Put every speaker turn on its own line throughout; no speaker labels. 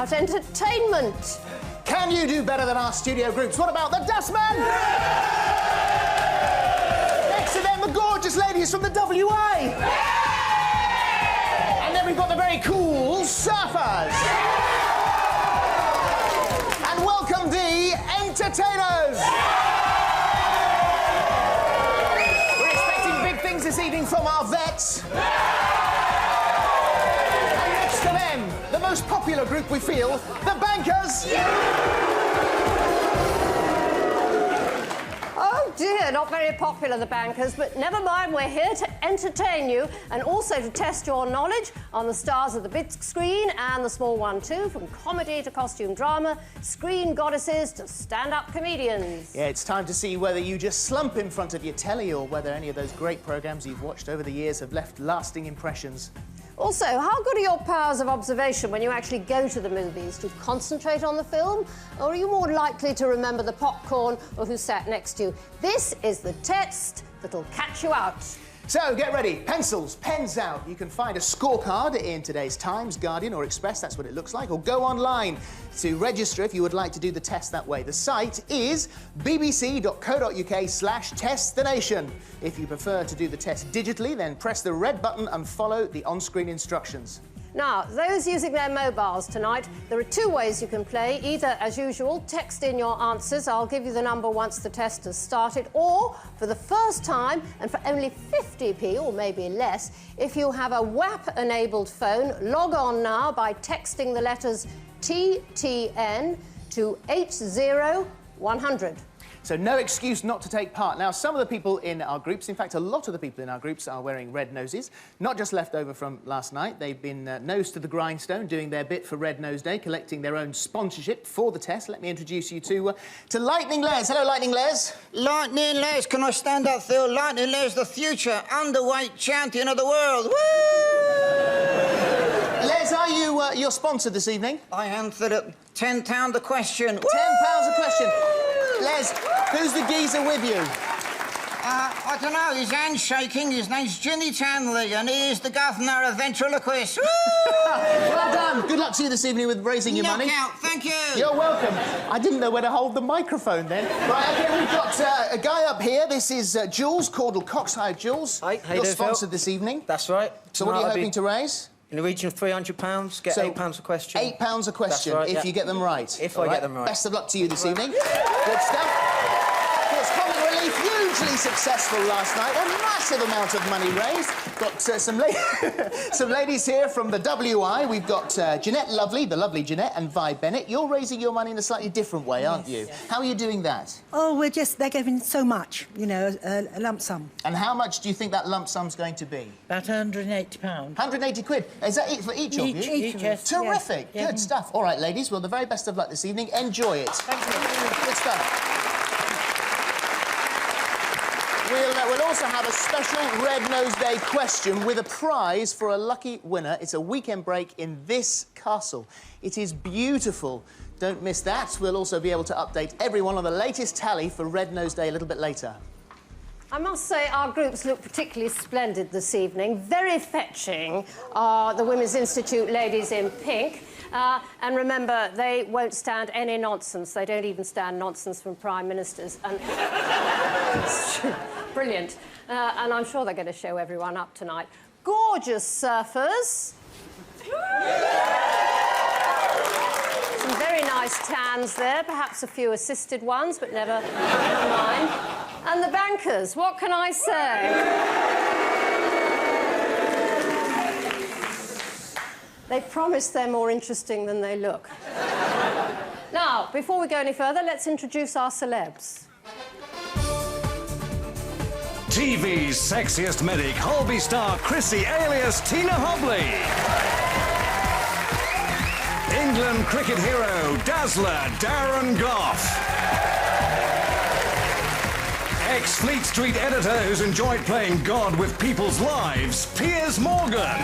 about entertainment?
Can you do better than our studio groups? What about the Dustmen? Next to them, the gorgeous ladies from the WA. And then we've got the very cool Surfers. And welcome the Entertainers. We're expecting big things this evening from our vets. And next to them, the most popular group we feel, the Bankers.
Oh dear, not very popular, the Bankers, but never mind, we're here to entertain you and also to test your knowledge on the stars of the big screen and the small one too, from comedy to costume drama, screen goddesses to stand-up comedians.
Yeah, it's time to see whether you just slump in front of your telly or whether any of those great programmes you've watched over the years have left lasting impressions.
Also, how good are your powers of observation when you actually go to the movies? Do you concentrate on the film, or are you more likely to remember the popcorn or who sat next to you? This is the test that'll catch you out.
So, get ready. Pencils, pens out. You can find a scorecard in today's Times, Guardian or Express, that's what it looks like, or go online to register if you would like to do the test that way. The site is bbc.co.uk/testthenation. If you prefer to do the test digitally, then press the red button and follow the on-screen instructions.
Now, those using their mobiles tonight, there are two ways you can play. Either, as usual, text in your answers. I'll give you the number once the test has started. Or, for the first time, and for only 50p, or maybe less, if you have a WAP-enabled phone, log on now by texting the letters TTN to 80100.
So no excuse not to take part. Now, some of the people in our groups, in fact, a lot of the people in our groups are wearing red noses, not just left over from last night. They've been nose to the grindstone, doing their bit for Red Nose Day, collecting their own sponsorship for the test. Let me introduce you to Lightning Les. Hello, Lightning Les.
Lightning Les, can I stand up, Phil? Lightning Les, the future underweight champion of the world. Woo!
Les, are you you're sponsored this evening?
I answered at £10 a question.
£10 a question. Les, who's the geezer with you?
I don't know, his hand's shaking. His name's Jimmy Tanley, and he is the governor of ventriloquists.
Well done. Good luck to you this evening with raising your money.
Knockout, thank you.
You're welcome. I didn't know where to hold the microphone then. Right, OK, we've got a guy up here. This is Jules, Caudle Cox. Hi, Jules.
Hi, how you
You're
doing,
sponsored
Phil?
this evening.
That's right.
So what are you hoping to raise?
In the region of £300, get
So,
£8 a question.
£8 a question,
That's right,
if you get them right.
If I get them right.
Best of luck to you this evening. Good stuff. Of course, Comic Relief, hugely successful last night. A massive amount of money raised. Got some ladies here from the WI. We've got Jeanette Lovely, the lovely Jeanette, and Vi Bennett. You're raising your money in a slightly different way, aren't you?
Yes.
How are you doing that?
Oh, they're giving so much, you know, a lump sum.
And how much do you think that lump sum's going to be?
About £180.
180 quid. Is that it for each of you?
Each, yes.
Terrific.
Yeah.
Good stuff. All right, ladies. Well, the very best of luck this evening. Enjoy it.
Thank you.
Good stuff. We'll also have a special Red Nose Day question with a prize for a lucky winner. It's a weekend break in this castle. It is beautiful. Don't miss that. We'll also be able to update everyone on the latest tally for Red Nose Day a little bit later.
I must say our groups look particularly splendid this evening. Very fetching are the Women's Institute ladies in pink. And remember, they won't stand any nonsense. They don't even stand nonsense from prime ministers. And brilliant. And I'm sure they're going to show everyone up tonight. Gorgeous surfers. Some very nice tans there, perhaps a few assisted ones, but never mind. And the Bankers, what can I say? They promise they're more interesting than they look. Now, before we go any further, let's introduce our celebs.
TV's sexiest medic, Holby star Chrissy alias Tina Hobley. England cricket hero, Dazzler Darren Gough. Ex-Fleet Street editor who's enjoyed playing God with people's lives, Piers Morgan.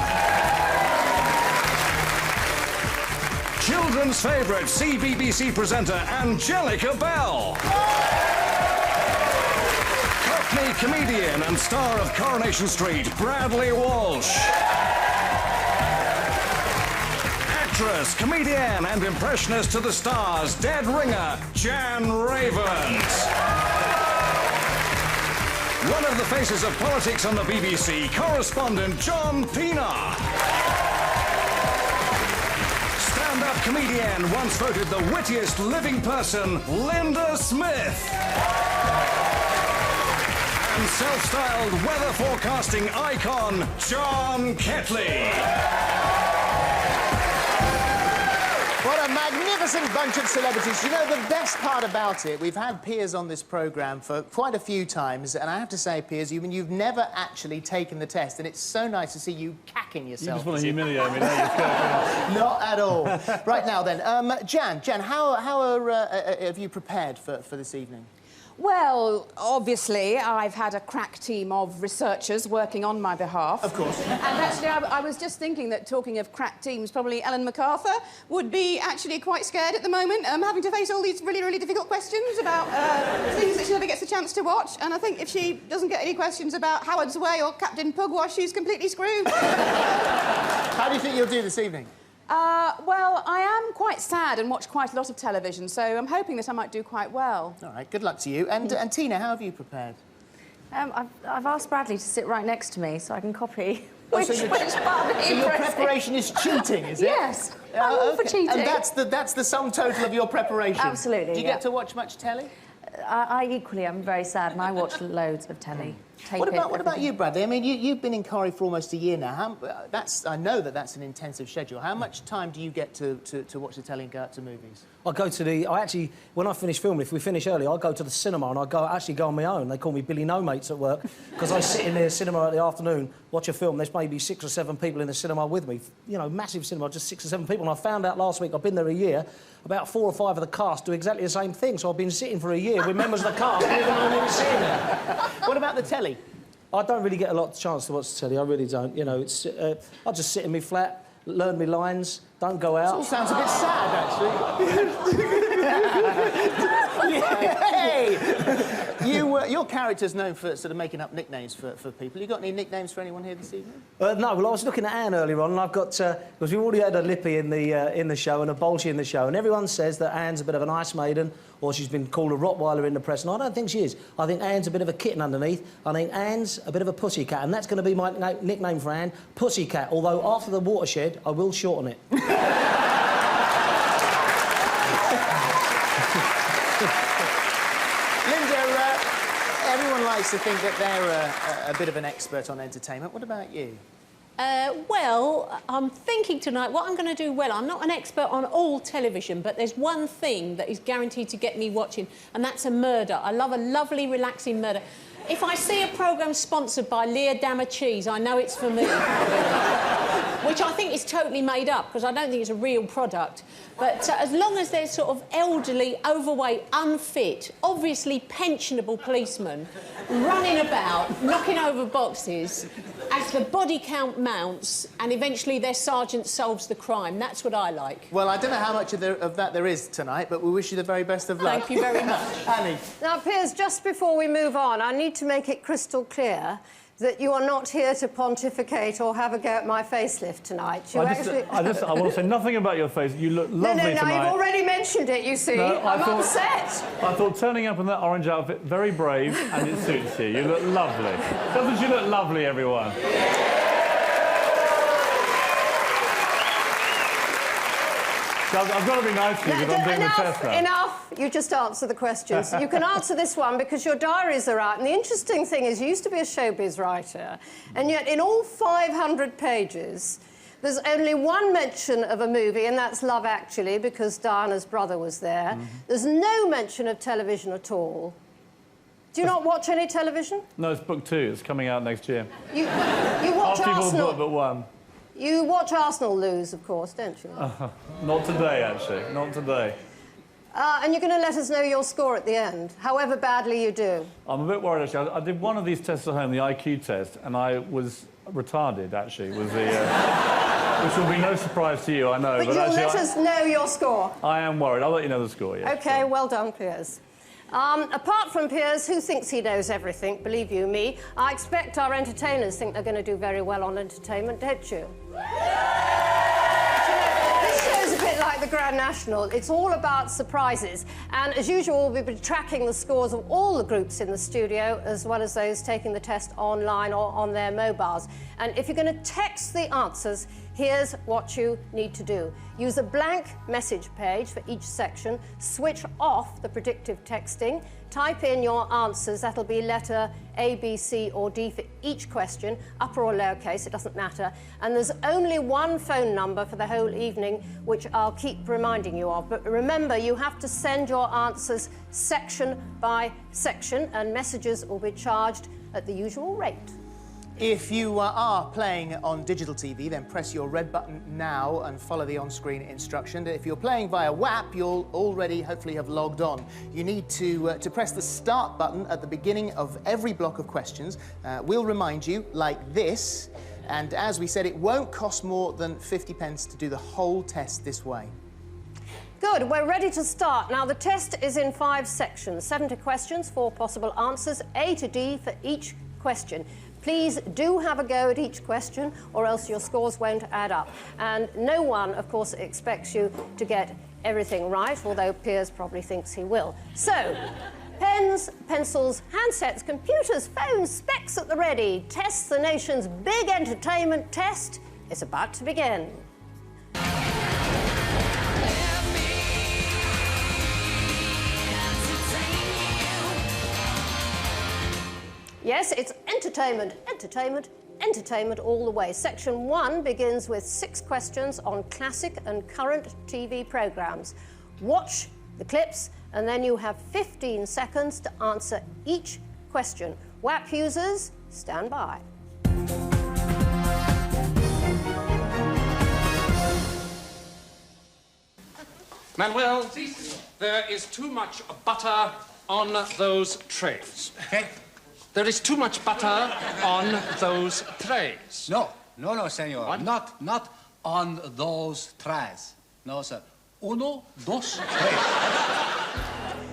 Children's favourite CBBC presenter, Angelica Bell. Cockney comedian and star of Coronation Street, Bradley Walsh. actress, comedian and impressionist to the stars, dead ringer, Jan Ravens. One of the faces of politics on the BBC, correspondent John Pienaar. Stand-up comedian, once voted the wittiest living person, Linda Smith. And self-styled weather forecasting icon, John Ketley.
What a magnificent bunch of celebrities. You know, the best part about it, we've had Piers on this programme for quite a few times, and I have to say, Piers, you've never actually taken the test, and it's so nice to see you cacking yourself.
You just want to humiliate me, don't you?
Not at all. Right now, then, Jan, how have you prepared for this evening?
Well, obviously, I've had a crack team of researchers working on my behalf.
Of course.
And actually, I was just thinking that, talking of crack teams, probably Ellen MacArthur would be actually quite scared at the moment, having to face all these really, really difficult questions about things that she never gets a chance to watch. And I think if she doesn't get any questions about Howard's Way or Captain Pugwash, she's completely screwed.
How do you think you'll do this evening?
Well, I am quite sad and watch quite a lot of television, so I'm hoping that I might do quite well.
All right, good luck to you. And Tina, how have you prepared?
I've asked Bradley to sit right next to me so I can copy
Oh, so
which part of it
so your preparation is cheating, is it?
Yes, I'm all for cheating.
And that's the sum total of your preparation?
Absolutely,
Do you
yeah.
get to watch much telly?
I equally am very sad, and I watch loads of telly.
What about you, Bradley? I mean, you've been in Corrie for almost a year now. I know that's an intensive schedule. How much time do you get to watch the telly and go out to movies?
When I finish filming, if we finish early, I go to the cinema and I go on my own. They call me Billy No Mates at work because I sit in the cinema at the afternoon, watch a film. There's maybe 6 or 7 people in the cinema with me. You know, massive cinema, just 6 or 7 people. And I found out last week, I've been there a year, about 4 or 5 of the cast do exactly the same thing. So I've been sitting for a year with members of the cast who never known me sitting there.
What about the telly?
I don't really get a lot of chance to watch the telly. I really don't. You know, it's I just sit in my flat, learn my lines, don't go out.
It all sounds a bit sad, actually. Hey! Your character's known for sort of making up nicknames for people. You got any nicknames for anyone here this evening?
No, well, I was looking at Anne earlier on, and I've got... because we've already had a Lippy in the show and a Bolshy in the show, and everyone says that Anne's a bit of an ice maiden, or she's been called a Rottweiler in the press, and I don't think she is. I think Anne's a bit of a kitten underneath. I think Anne's a bit of a pussycat, and that's going to be my nickname for Anne, Pussycat, although after the watershed, I will shorten it.
Everyone likes to think that they're a bit of an expert on entertainment. What about you?
Well, I'm thinking tonight what I'm going to do well. I'm not an expert on all television, but there's one thing that is guaranteed to get me watching, and that's a murder. I love a lovely, relaxing murder. If I see a programme sponsored by Leerdammer Cheese, I know it's for me. Which I think is totally made up, because I don't think it's a real product. But as long as there's sort of elderly, overweight, unfit, obviously pensionable policemen running about, knocking over boxes, as the body count mounts, and eventually their sergeant solves the crime. That's what I like.
Well, I don't know how much of that there is tonight, but we wish you the very best of luck.
Thank you very much.
Annie.
Now, Piers, just before we move on, I need to make it crystal clear that you are not here to pontificate or have a go at my facelift tonight.
I want to say nothing about your face. You look lovely tonight.
No, you've already mentioned it, you see.
No,
I'm upset.
I thought turning up in that orange outfit, very brave, and it suits you. You look lovely. Doesn't she look lovely, everyone? So I've got to be nice to you because I'm doing the test now.
Enough. You just answer the questions. You can answer this one because your diaries are out. And the interesting thing is you used to be a showbiz writer, and yet in all 500 pages, there's only one mention of a movie, and that's Love Actually, because Diana's brother was there. Mm-hmm. There's no mention of television at all. Do you not watch any television?
No, it's book 2. It's coming out next year.
You watch Arsenal.
But 1.
You watch Arsenal lose, of course, don't you?
Not today, actually. Not today.
And you're going to let us know your score at the end, however badly you do.
I'm a bit worried, actually. I did one of these tests at home, the IQ test, and I was retarded, actually, was the... which will be no surprise to you, I know.
But you'll
actually,
let us know your score.
I am worried. I'll let you know the score, yes.
OK,
sure.
well done, Piers. Apart from Piers, who thinks he knows everything, believe you me, I expect our entertainers think they're going to do very well on entertainment, don't you? This Grand National, it's all about surprises. And as usual, we'll be tracking the scores of all the groups in the studio, as well as those taking the test online or on their mobiles. And if you're going to text the answers, here's what you need to do. Use a blank message page for each section, switch off the predictive texting, type in your answers. That'll be letter A, B, C or D for each question, upper or lowercase, it doesn't matter. And there's only one phone number for the whole evening, which I'll keep reminding you of. But remember, you have to send your answers section by section, and messages will be charged at the usual rate.
If you are playing on digital TV, then press your red button now and follow the on-screen instruction. If you're playing via WAP, you'll already hopefully have logged on. You need to press the start button at the beginning of every block of questions. We'll remind you like this, and as we said, it won't cost more than 50 pence to do the whole test this way.
Good, we're ready to start. Now, the test is in 5 sections, 70 questions, 4 possible answers, A to D for each question. Please do have a go at each question, or else your scores won't add up. And no one, of course, expects you to get everything right, although Piers probably thinks he will. So, pens, pencils, handsets, computers, phones, specs at the ready. Test the nation's big entertainment test is about to begin. Yes, it's entertainment, entertainment, entertainment all the way. Section 1 begins with 6 questions on classic and current TV programmes. Watch the clips, and then you have 15 seconds to answer each question. WAP users, stand by.
Manuel, there is too much butter on those trays.
Okay.
There is too much butter on those trays.
No, senor.
What?
Not on those trays. No, sir. Uno, dos, tres.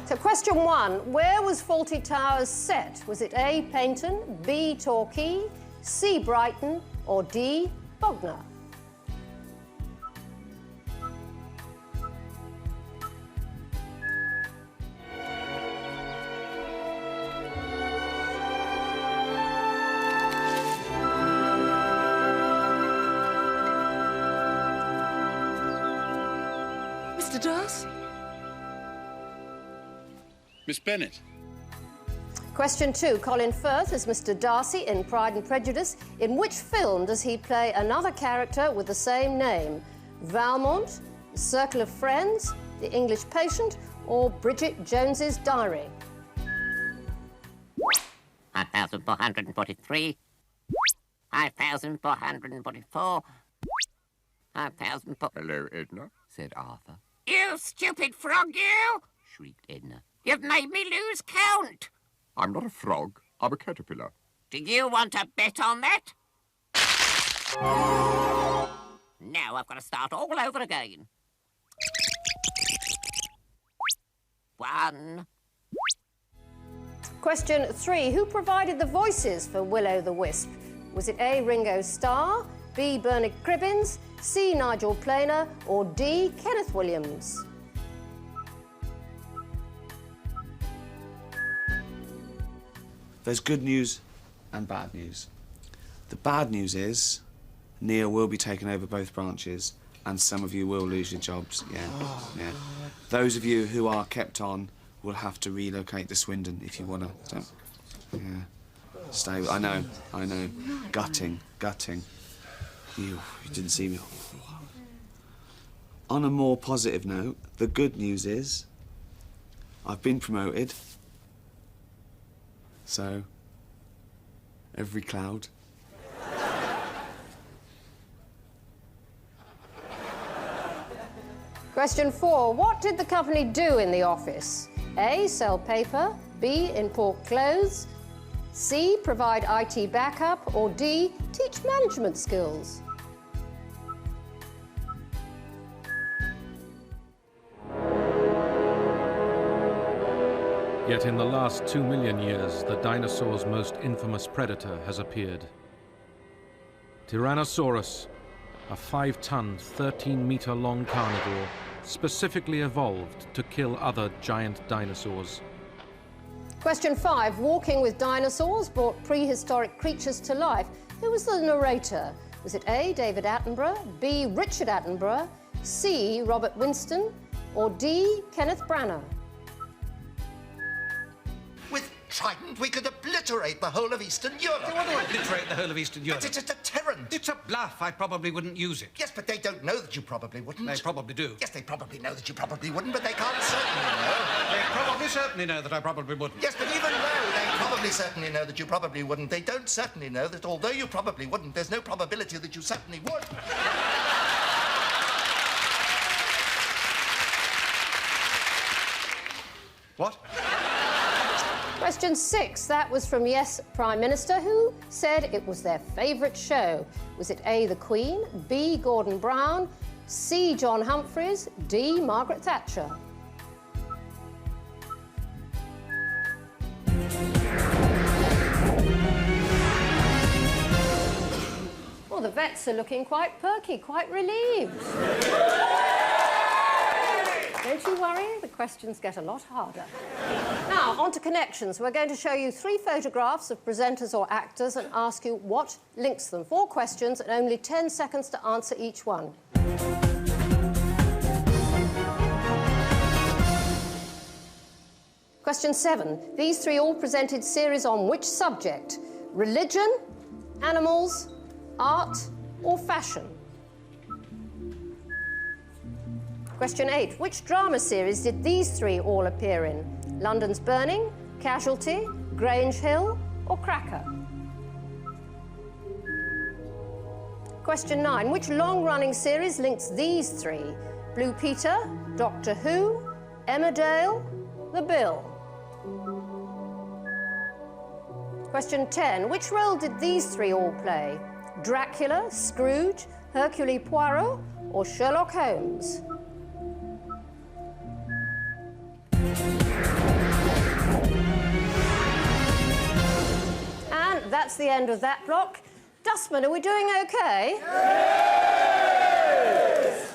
So question 1, where was Fawlty Towers set? Was it A, Paignton, B, Torquay, C, Brighton, or D, Bognor?
Mr. Darcy?
Miss Bennett.
Question 2, Colin Firth is Mr. Darcy in Pride and Prejudice. In which film does he play another character with the same name? Valmont, The Circle of Friends, The English Patient, or Bridget Jones's Diary?
5,443. 5,444. 5,000.
Hello, Edna,
said Arthur. You stupid frog, you! Shrieked Edna. You've made me lose count.
I'm not a frog. I'm a caterpillar.
Do you want to bet on that? Now I've got to start all over again. 1.
Question 3, who provided the voices for Will-O-the-Wisp? Was it A, Ringo Starr, B, Bernard Cribbins, C, Nigel Planer, or D, Kenneth Williams?
There's good news and bad news. The bad news is Neil will be taking over both branches and some of you will lose your jobs. Yeah. Those of you who are kept on will have to relocate to Swindon if you want to. Yeah. Stay. I know. Gutting. You didn't see me. On a more positive note, the good news is I've been promoted. So, every cloud.
Question 4, what did the company do in the office? A, sell paper, B, import clothes, C, provide IT backup, or D, teach management skills?
Yet in the last 2 million years, the dinosaur's most infamous predator has appeared. Tyrannosaurus, a 5-ton, 13-meter-long carnivore, specifically evolved to kill other giant dinosaurs?
Question 5. Walking with Dinosaurs brought prehistoric creatures to life. Who was the narrator? Was it A, David Attenborough, B, Richard Attenborough, C, Robert Winston, or D, Kenneth Branagh?
With Trident, we could obliterate the whole of Eastern Europe.
You want to obliterate the whole of Eastern Europe?
But it's a deterrent.
It's a bluff. I probably wouldn't use it.
Yes, but they don't know that you probably wouldn't.
They probably do.
Yes, they probably know that you probably wouldn't, but they can't certainly know.
They probably certainly know that I probably wouldn't.
Yes, but even though they probably certainly know that you probably wouldn't, they don't certainly know that although you probably wouldn't, there's no probability that you certainly would.
What?
Question 6. That was from Yes Prime Minister, who said it was their favourite show. Was it A, the Queen, B, Gordon Brown, C, John Humphreys, D, Margaret Thatcher? Well, the vets are looking quite perky, quite relieved. Don't you worry, the questions get a lot harder. Now, on to connections. We're going to show you 3 photographs of presenters or actors and ask you what links them. 4 questions and only 10 seconds to answer each one. Question 7. These 3 all presented series on which subject? Religion, animals, art, or fashion? Question 8. Which drama series did these 3 all appear in? London's Burning, Casualty, Grange Hill, or Cracker? Question 9. Which long-running series links these 3? Blue Peter, Doctor Who, Emmerdale, The Bill? Question 10. Which role did these 3 all play? Dracula, Scrooge, Hercule Poirot, or Sherlock Holmes? And that's the end of that block. Dustmen, are we doing okay? Yes!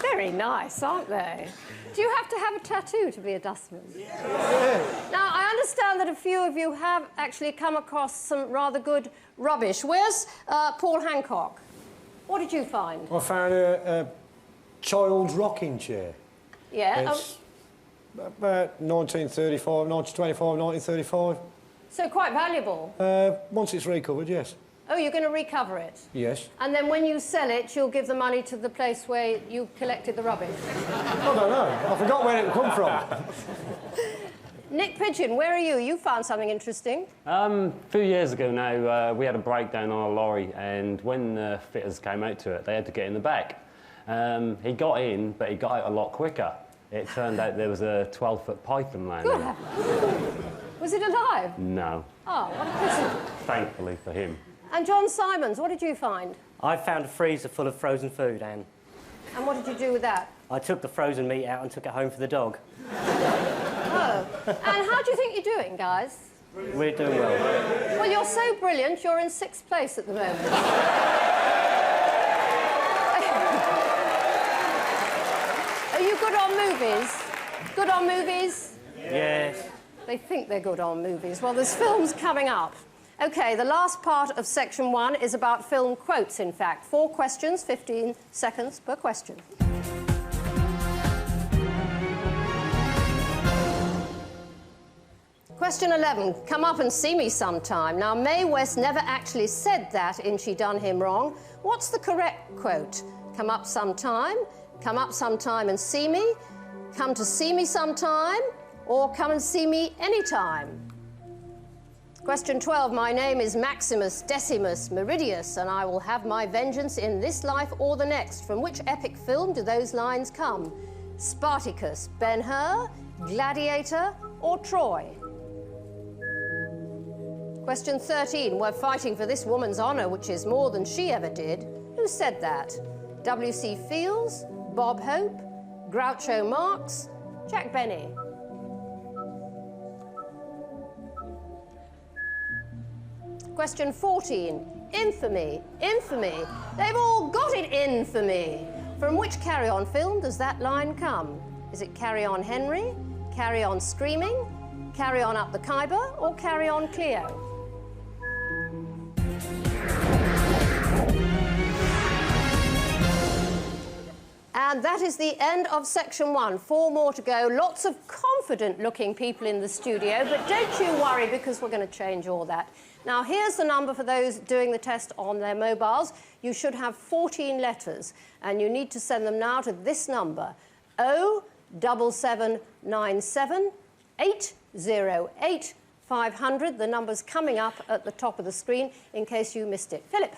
Very nice, aren't they? Do you have to have a tattoo to be a dustman? Yes. Now, I understand that a few of you have actually come across some rather good rubbish. Where's Paul Hancock? What did you find?
I found a child's rocking chair.
Yeah.
It's about 1935, 1925, 1935.
So quite valuable.
Once it's recovered, yes.
Oh, you're going to recover it?
Yes.
And then when you sell it, you'll give the money to the place where you collected the rubbish?
I don't know. I forgot where it come from.
Nick Pigeon, where are you? You found something interesting.
A few years ago now, we had a breakdown on a lorry, and when the fitters came out to it, they had to get in the back. He got in, but he got out a lot quicker. It turned out there was a 12-foot python lying there.
Was it alive?
No.
Oh, what a pity.
Thankfully for him.
And John Simons, what did you find?
I found a freezer full of frozen food, Anne.
And what did you do with that?
I took the frozen meat out and took it home for the dog.
Oh. And how do you think you're doing, guys?
We're doing well.
Well, you're so brilliant, you're in 6th place at the moment. Are you good on movies? Good on movies?
Yes.
They think they're good on movies. Well, there's films coming up. OK, the last part of section 1 is about film quotes, in fact. 4 questions, 15 seconds per question. Question 11, come up and see me sometime. Now, Mae West never actually said that in She Done Him Wrong. What's the correct quote? Come up sometime and see me, come to see me sometime, or come and see me anytime? Question 12, my name is Maximus Decimus Meridius, and I will have my vengeance in this life or the next. From which epic film do those lines come? Spartacus, Ben-Hur, Gladiator, or Troy? Question 13, we're fighting for this woman's honour, which is more than she ever did. Who said that? W.C. Fields, Bob Hope, Groucho Marx, Jack Benny? Question 14, infamy, infamy. They've all got it in for me. From which Carry On film does that line come? Is it Carry On Henry, Carry On Screaming, Carry On Up the Khyber, or Carry On Cleo? And that is the end of section 1. 4 more to go. Lots of confident-looking people in the studio, but don't you worry, because we're going to change all that. Now, here's the number for those doing the test on their mobiles. You should have 14 letters, and you need to send them now to this number, 07797 808 500. The number's coming up at the top of the screen in case you missed it. Philip.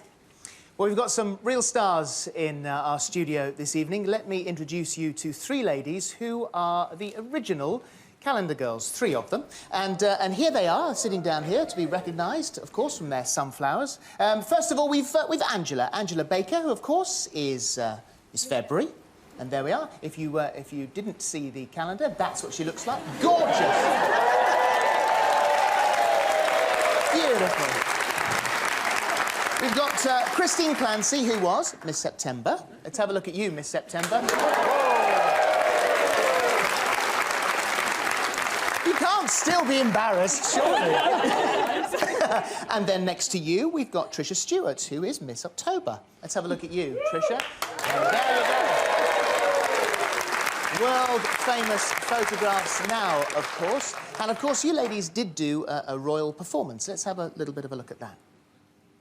Well, we've got some real stars in our studio this evening. Let me introduce you to 3 ladies who are the original calendar girls, 3 of them. And here they are, sitting down here to be recognised, of course, from their sunflowers. First of all, we've Angela. Angela Baker, who, of course, is February. And there we are. If you didn't see the calendar, that's what she looks like. Gorgeous! Beautiful. We've got Christine Clancy, who was Miss September. Let's have a look at you, Miss September. You can't still be embarrassed, surely. And then next to you, we've got Trisha Stewart, who is Miss October. Let's have a look at you, Trisha. And there you go. World-famous photographs now, of course. And, of course, you ladies did do a royal performance. Let's have a little bit of a look at that.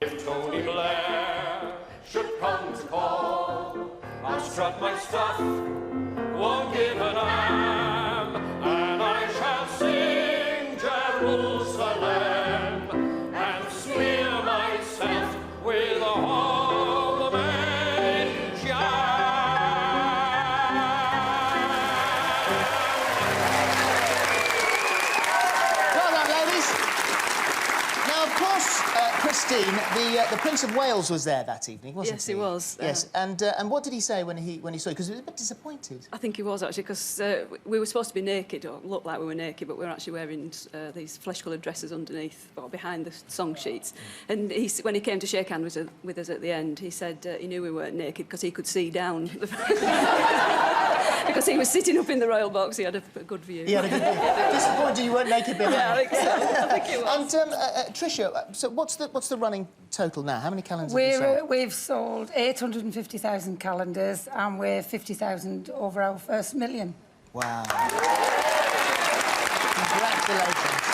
If Tony Blair should come to call, I'll strut my stuff, won't give a damn, and I shall sing Jerusalem and smear myself with a homemade jam.
Well done, ladies. Now, of course, Christine, the Prince of Wales was there that evening, wasn't he?
Yes, he was.
Yes, and what did he say when he saw you? Because he was a bit disappointed.
I think he was, actually, because we were supposed to be naked, or look like we were naked, but we were actually wearing these flesh-coloured dresses underneath, or behind the song sheets. And when he came to shake hands with us at the end, he said he knew we weren't naked because he could see down. Because he was sitting up in the royal box, he had a good view.
He had a good view. Disappointed you weren't naked behind.
Yeah, I think so. I think he was.
And Trisha, so what's the running total now? How many calendars have you sold?
We've sold 850,000 calendars, and we're 50,000 over our first million.
Wow. Congratulations.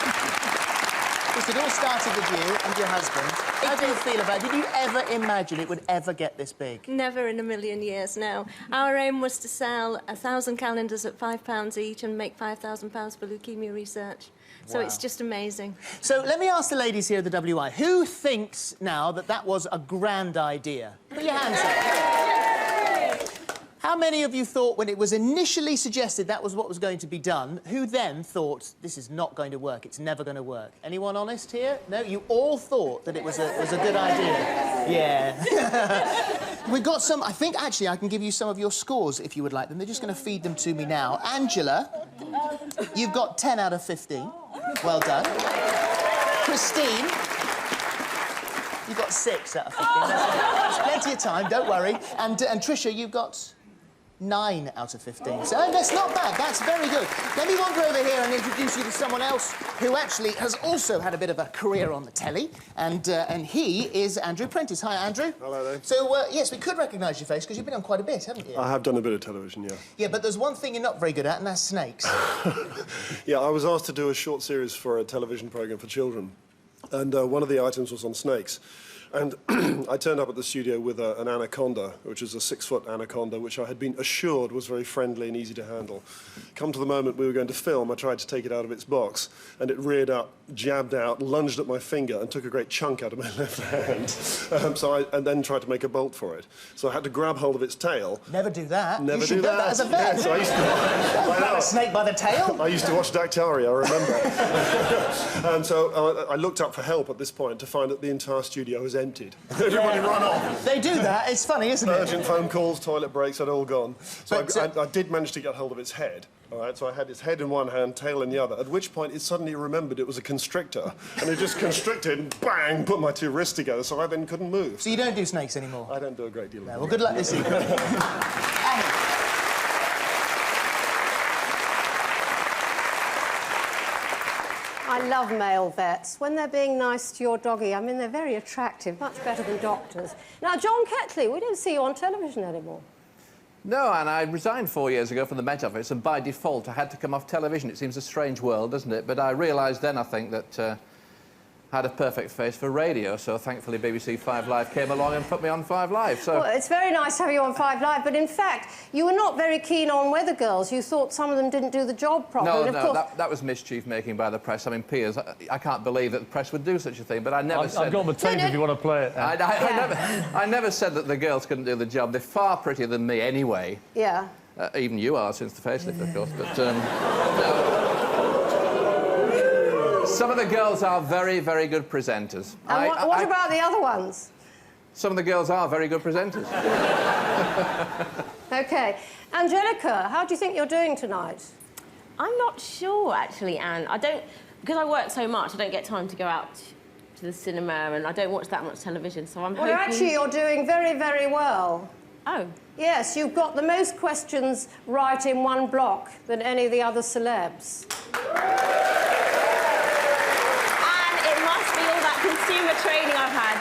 It all started with you and your husband. How do you feel about it? Did you ever imagine it would ever get this big?
Never in a million years, no. Our aim was to sell 1,000 calendars at £5 each and make £5,000 for leukemia research. So
Wow.
it's just amazing.
So let me ask the ladies here at the WI, who thinks now that was a grand idea? Put your hands up. How many of you thought when it was initially suggested that was what was going to be done, who then thought, this is not going to work, it's never going to work? Anyone honest here? No? You all thought that it was a good idea? Yeah. We've got some... I think, actually, I can give you some of your scores if you would like them. They're just going to feed them to me now. Angela, you've got 10 out of 15. Well done. Christine, you've got 6 out of 15. There's plenty of time, don't worry. And Trisha, you've got 9 out of 15. So that's not bad. That's very good. Let me wander over here and introduce you to someone else who actually has also had a bit of a career on the telly, and he is Andrew Prentice. Hi, Andrew.
Hello there.
So, yes, we could recognise your face because you've been on quite a bit, haven't you?
I have done a bit of television, yeah.
Yeah, but there's one thing you're not very good at, and that's snakes.
Yeah, I was asked to do a short series for a television programme for children, and one of the items was on snakes. And I turned up at the studio with an anaconda, which is a 6-foot anaconda, which I had been assured was very friendly and easy to handle. Come to the moment we were going to film, I tried to take it out of its box, and it reared up, jabbed out, lunged at my finger, and took a great chunk out of my left hand. And then tried to make a bolt for it. So I had to grab hold of its tail.
Never do that.
Never
you should
do
know that as a vet.
Yeah, so I used to
grab a snake by the tail.
I used to watch Daktari, I remember. And so I looked up for help at this point to find that the entire studio was emptied. Everybody run off.
They do that. It's funny, isn't it?
Urgent phone calls, toilet breaks, had all gone. So
But,
I did manage to get hold of its head. All right, so I had its head in one hand, tail in the other, at which point it suddenly remembered it was a constrictor, and it just constricted and bang, put my 2 wrists together, so I then couldn't move.
So you don't do snakes anymore?
I don't do a great deal of
Well, good luck this evening.
I love male vets. When they're being nice to your doggy, I mean, they're very attractive, much better than doctors. Now, John Ketley, we don't see you on television anymore.
No, and I resigned 4 years ago from the Met Office, and by default I had to come off television. It seems a strange world, doesn't it? But I realised then, I think, that I had a perfect face for radio, so thankfully BBC 5 Live came along and put me on 5 Live, so...
Well, it's very nice to have you on 5 Live, but in fact, you were not very keen on Weather Girls. You thought some of them didn't do the job properly.
No, that was mischief-making by the press. I mean, Piers, I can't believe that the press would do such a thing, but I never said...
I've got the tape if you want to play it.
I never said that the girls couldn't do the job. They're far prettier than me anyway.
Yeah.
Even you are, since the facelift, of course, but... no. Some of the girls are very, very good presenters.
And what about the other ones?
Some of the girls are very good presenters.
OK. Angelica, how do you think you're doing tonight?
I'm not sure, actually, Anne. Because I work so much, I don't get time to go out to the cinema, and I don't watch that much television, so I'm hoping...
Well, actually, you're doing very, very well.
Oh.
Yes, you've got the most questions right in one block than any of the other celebs.
Consumer training I've had.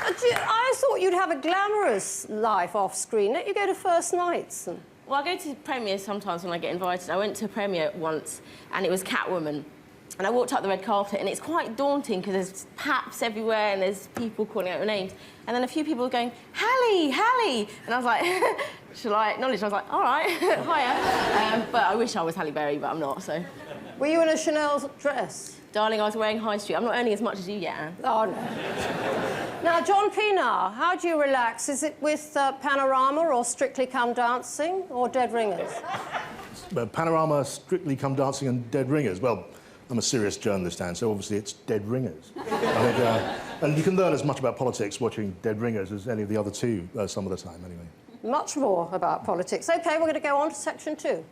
I thought you'd have a glamorous life off-screen. Don't you go to first nights?
Well, I go to premieres sometimes when I get invited. I went to a premiere once, and it was Catwoman. And I walked up the red carpet, and it's quite daunting because there's paps everywhere and there's people calling out your names. And then a few people were going, Hallie, Hallie! And I was like, shall I acknowledge? I was like, all right, hiya. But I wish I was Halle Berry, but I'm not, so...
Were you in a Chanel dress?
Darling, I was wearing High Street. I'm not earning as much as you yet, Anne.
Oh, no. Now, John Pienaar, how do you relax? Is it with Panorama or Strictly Come Dancing or Dead Ringers?
Panorama, Strictly Come Dancing and Dead Ringers. Well, I'm a serious journalist, Anne, so obviously it's Dead Ringers. And you can learn as much about politics watching Dead Ringers as any of the other two some of the time, anyway.
Much more about politics. OK, we're going to go on to section 2.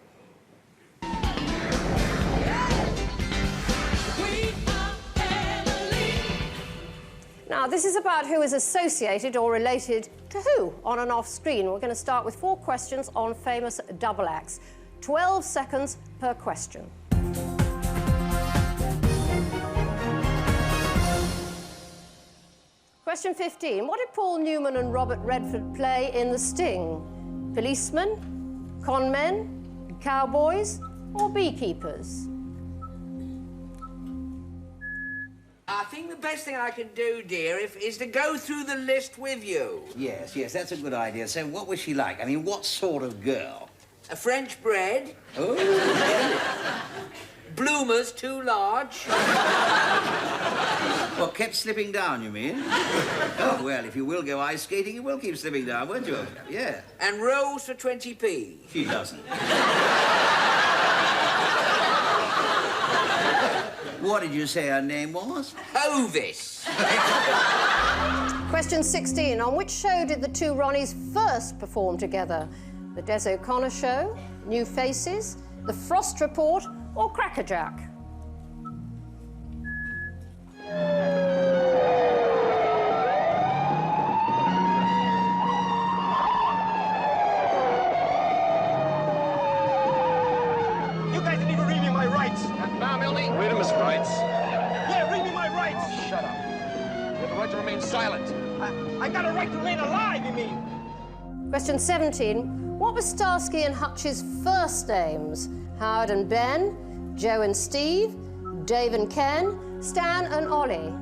Now, this is about who is associated or related to who on and off screen. We're going to start with 4 questions on famous double acts. 12 seconds per question. Question 15. What did Paul Newman and Robert Redford play in The Sting? Policemen, con men, cowboys, or beekeepers?
I think the best thing I can do, dear, is to go through the list with you.
Yes, that's a good idea. So what was she like? I mean, what sort of girl?
A French bread.
Oh.
Bloomers too large.
What, kept slipping down, you mean? Oh, well, if you will go ice skating, you will keep slipping down, won't you? Yeah.
And rolls for 20p.
She doesn't. What did you say her name was?
Hovis.
Question 16. On which show did the two Ronnies first perform together? The Des O'Connor Show, New Faces, The Frost Report, or Crackerjack?
You guys didn't even read me my rights. Now, Milne. Wait a minute, rights. Yeah, read me my rights. Oh, shut up. You have the right to remain silent. I got a right to remain alive, you mean?
Question 17. What were Starsky and Hutch's first names? Howard and Ben, Joe and Steve, Dave and Ken, Stan and Ollie?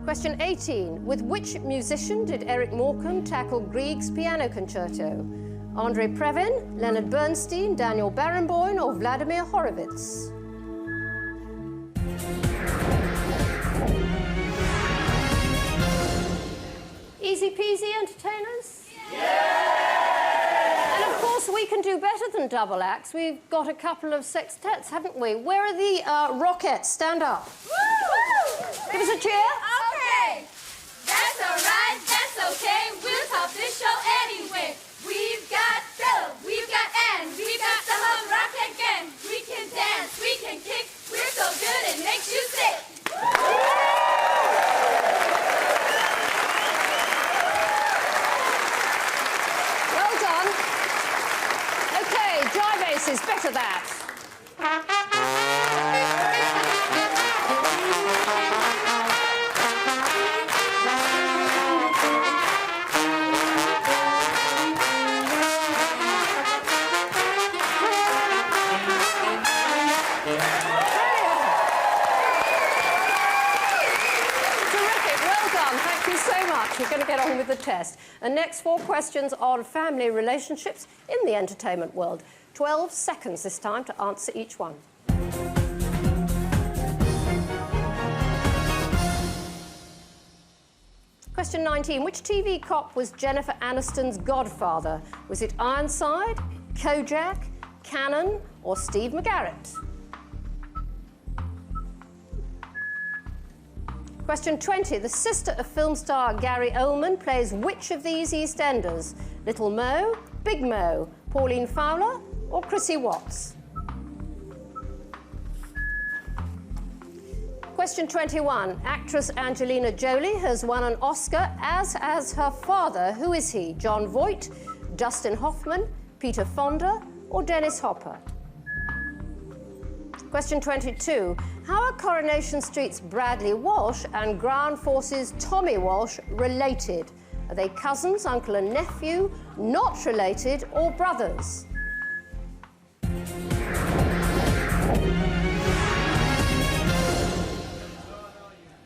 Question 18. With which musician did Eric Morecambe tackle Grieg's piano concerto? Andre Previn, Leonard Bernstein, Daniel Barenboim, or Vladimir Horowitz? Easy peasy, entertainers? Yeah! And of course, we can do better than double acts. We've got a couple of sextets, haven't we? Where are the Rockettes? Stand up. Woo! Give us a cheer.
Okay. That's all right. That's okay. We'll top this show anyway. We've got Phil, we've got Ann, we've got the Hum Rockette Gang. We can dance, we can kick. We're so good it makes you sick.
Well done. OK, Jive Aces, better that. you so much. We're going to get on with the test. The next 4 questions on family relationships in the entertainment world. 12 seconds this time to answer each one. Question 19. Which TV cop was Jennifer Aniston's godfather? Was it Ironside, Kojak, Cannon, or Steve McGarrett? Question 20. The sister of film star Gary Oldman plays which of these EastEnders? Little Mo, Big Mo, Pauline Fowler, or Chrissy Watts? Question 21. Actress Angelina Jolie has won an Oscar, as has her father. Who is he? Jon Voight, Dustin Hoffman, Peter Fonda, or Dennis Hopper? Question 22. How are Coronation Street's Bradley Walsh and Ground Force's Tommy Walsh related? Are they cousins, uncle and nephew, not related, or brothers?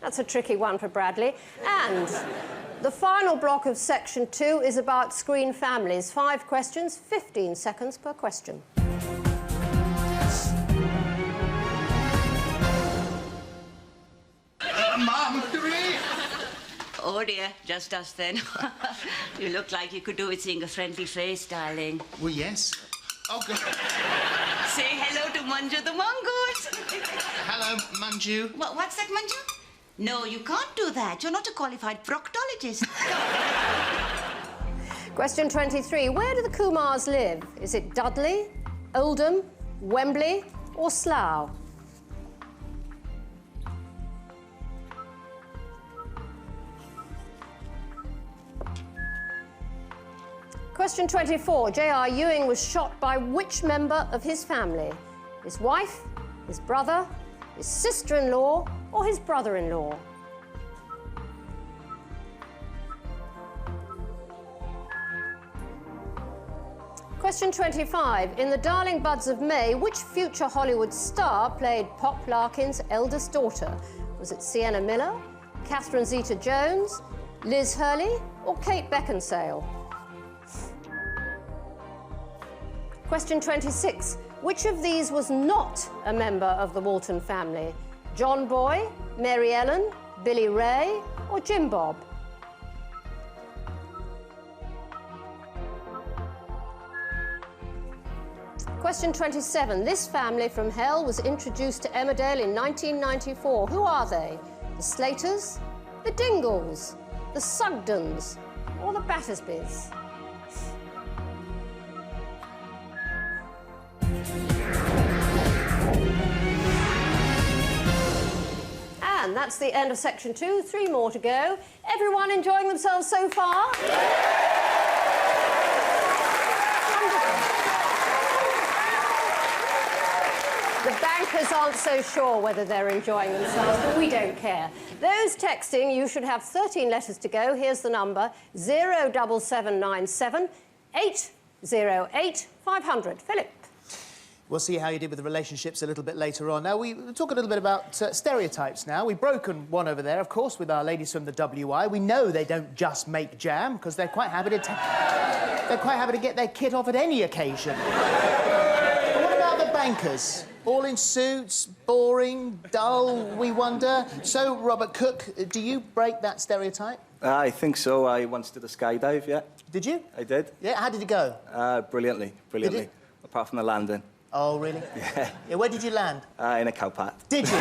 That's a tricky one for Bradley. And the final block of section 2 is about screen families. 5 questions, 15 seconds per question.
Mum, hooray! Oh dear, just us then. You look like you could do with seeing a friendly face, darling.
Well, yes. Oh, God.
Say hello to Manju the mongoose.
Hello, Manju.
What's that, Manju? No, you can't do that. You're not a qualified proctologist.
Question 23. Where do the Kumars live? Is it Dudley, Oldham, Wembley, or Slough? Question 24. J.R. Ewing was shot by which member of his family? His wife, his brother, his sister-in-law, or his brother-in-law? Question 25. In The Darling Buds of May, which future Hollywood star played Pop Larkin's eldest daughter? Was it Sienna Miller, Catherine Zeta-Jones, Liz Hurley, or Kate Beckinsale? Question 26. Which of these was not a member of the Walton family? John Boy, Mary Ellen, Billy Ray, or Jim Bob? Question 27. This family from hell was introduced to Emmerdale in 1994. Who are they? The Slaters, the Dingles, the Sugdens, or the Battersbys? And that's the end of section 2. 3 more to go. Everyone enjoying themselves so far? The bankers aren't so sure whether they're enjoying themselves, but we don't care. Those texting, you should have 13 letters to go. Here's the number: 07797 808 500. Philip.
We'll see how you did with the relationships a little bit later on. Now, we'll talk a little bit about stereotypes now. We've broken one over there, of course, with our ladies from the WI. We know they don't just make jam, because they're quite happy to get their kit off at any occasion. But what about the bankers? All in suits, boring, dull, we wonder. So, Robert Cook, do you break that stereotype?
I think so. I once did a skydive, yeah.
Did you?
I did.
Yeah, how did it go?
Brilliantly. Apart from the landing.
Oh, really?
Yeah.
Yeah, where did you land?
In a cow pat.
Did you?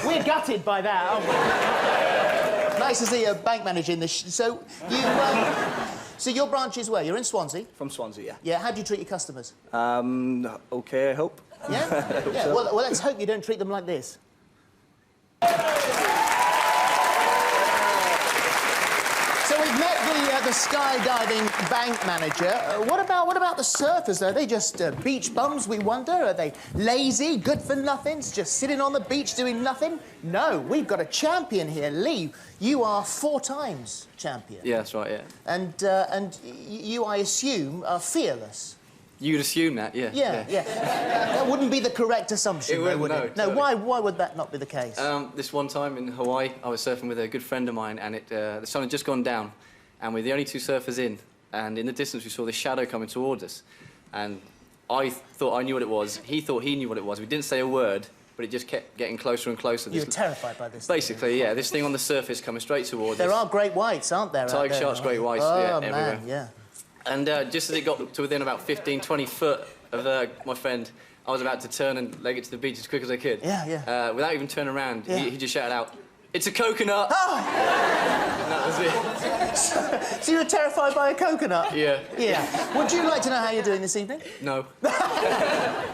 We're gutted by that, aren't we? Nice to see a bank manager in the... So, you... so your branch is where? You're in Swansea?
From Swansea, yeah.
Yeah, how do you treat your customers?
OK, I hope.
Yeah?
I hope
Yeah,
so.
well, let's hope you don't treat them like this. So we've met the skydiving bank manager. What about the surfers, though? Are they just beach bums, we wonder? Are they lazy, good-for-nothings, just sitting on the beach doing nothing? No, we've got a champion here. Lee, you are 4 times champion.
Yeah, that's right, yeah.
And you, I assume, are fearless.
You'd assume that, yeah.
Yeah. That wouldn't be the correct assumption,
It
though,
wouldn't,
would
no,
it? No,
totally.
why would that not be the case?
This one time in Hawaii, I was surfing with a good friend of mine, and the sun had just gone down, and we're the only two surfers in, and in the distance we saw this shadow coming towards us, and I thought I knew what it was. He thought he knew what it was. We didn't say a word, but it just kept getting closer and closer.
You were terrified by this.
Basically, yeah. This thing on the surface coming straight towards
There
us.
are great whites, aren't there?
Tiger sharks, great whites,
oh,
yeah,
man,
everywhere.
yeah.
And just as it got to within about 15, 20 foot of my friend, I was about to turn and leg it to the beach as quick as I could.
Yeah.
Without even turning around,
Yeah.
he just shouted out, "It's a coconut!"
Oh!
And that was it.
So you were terrified by a coconut?
Yeah.
Yeah. Would you like to know how you're doing this evening?
No.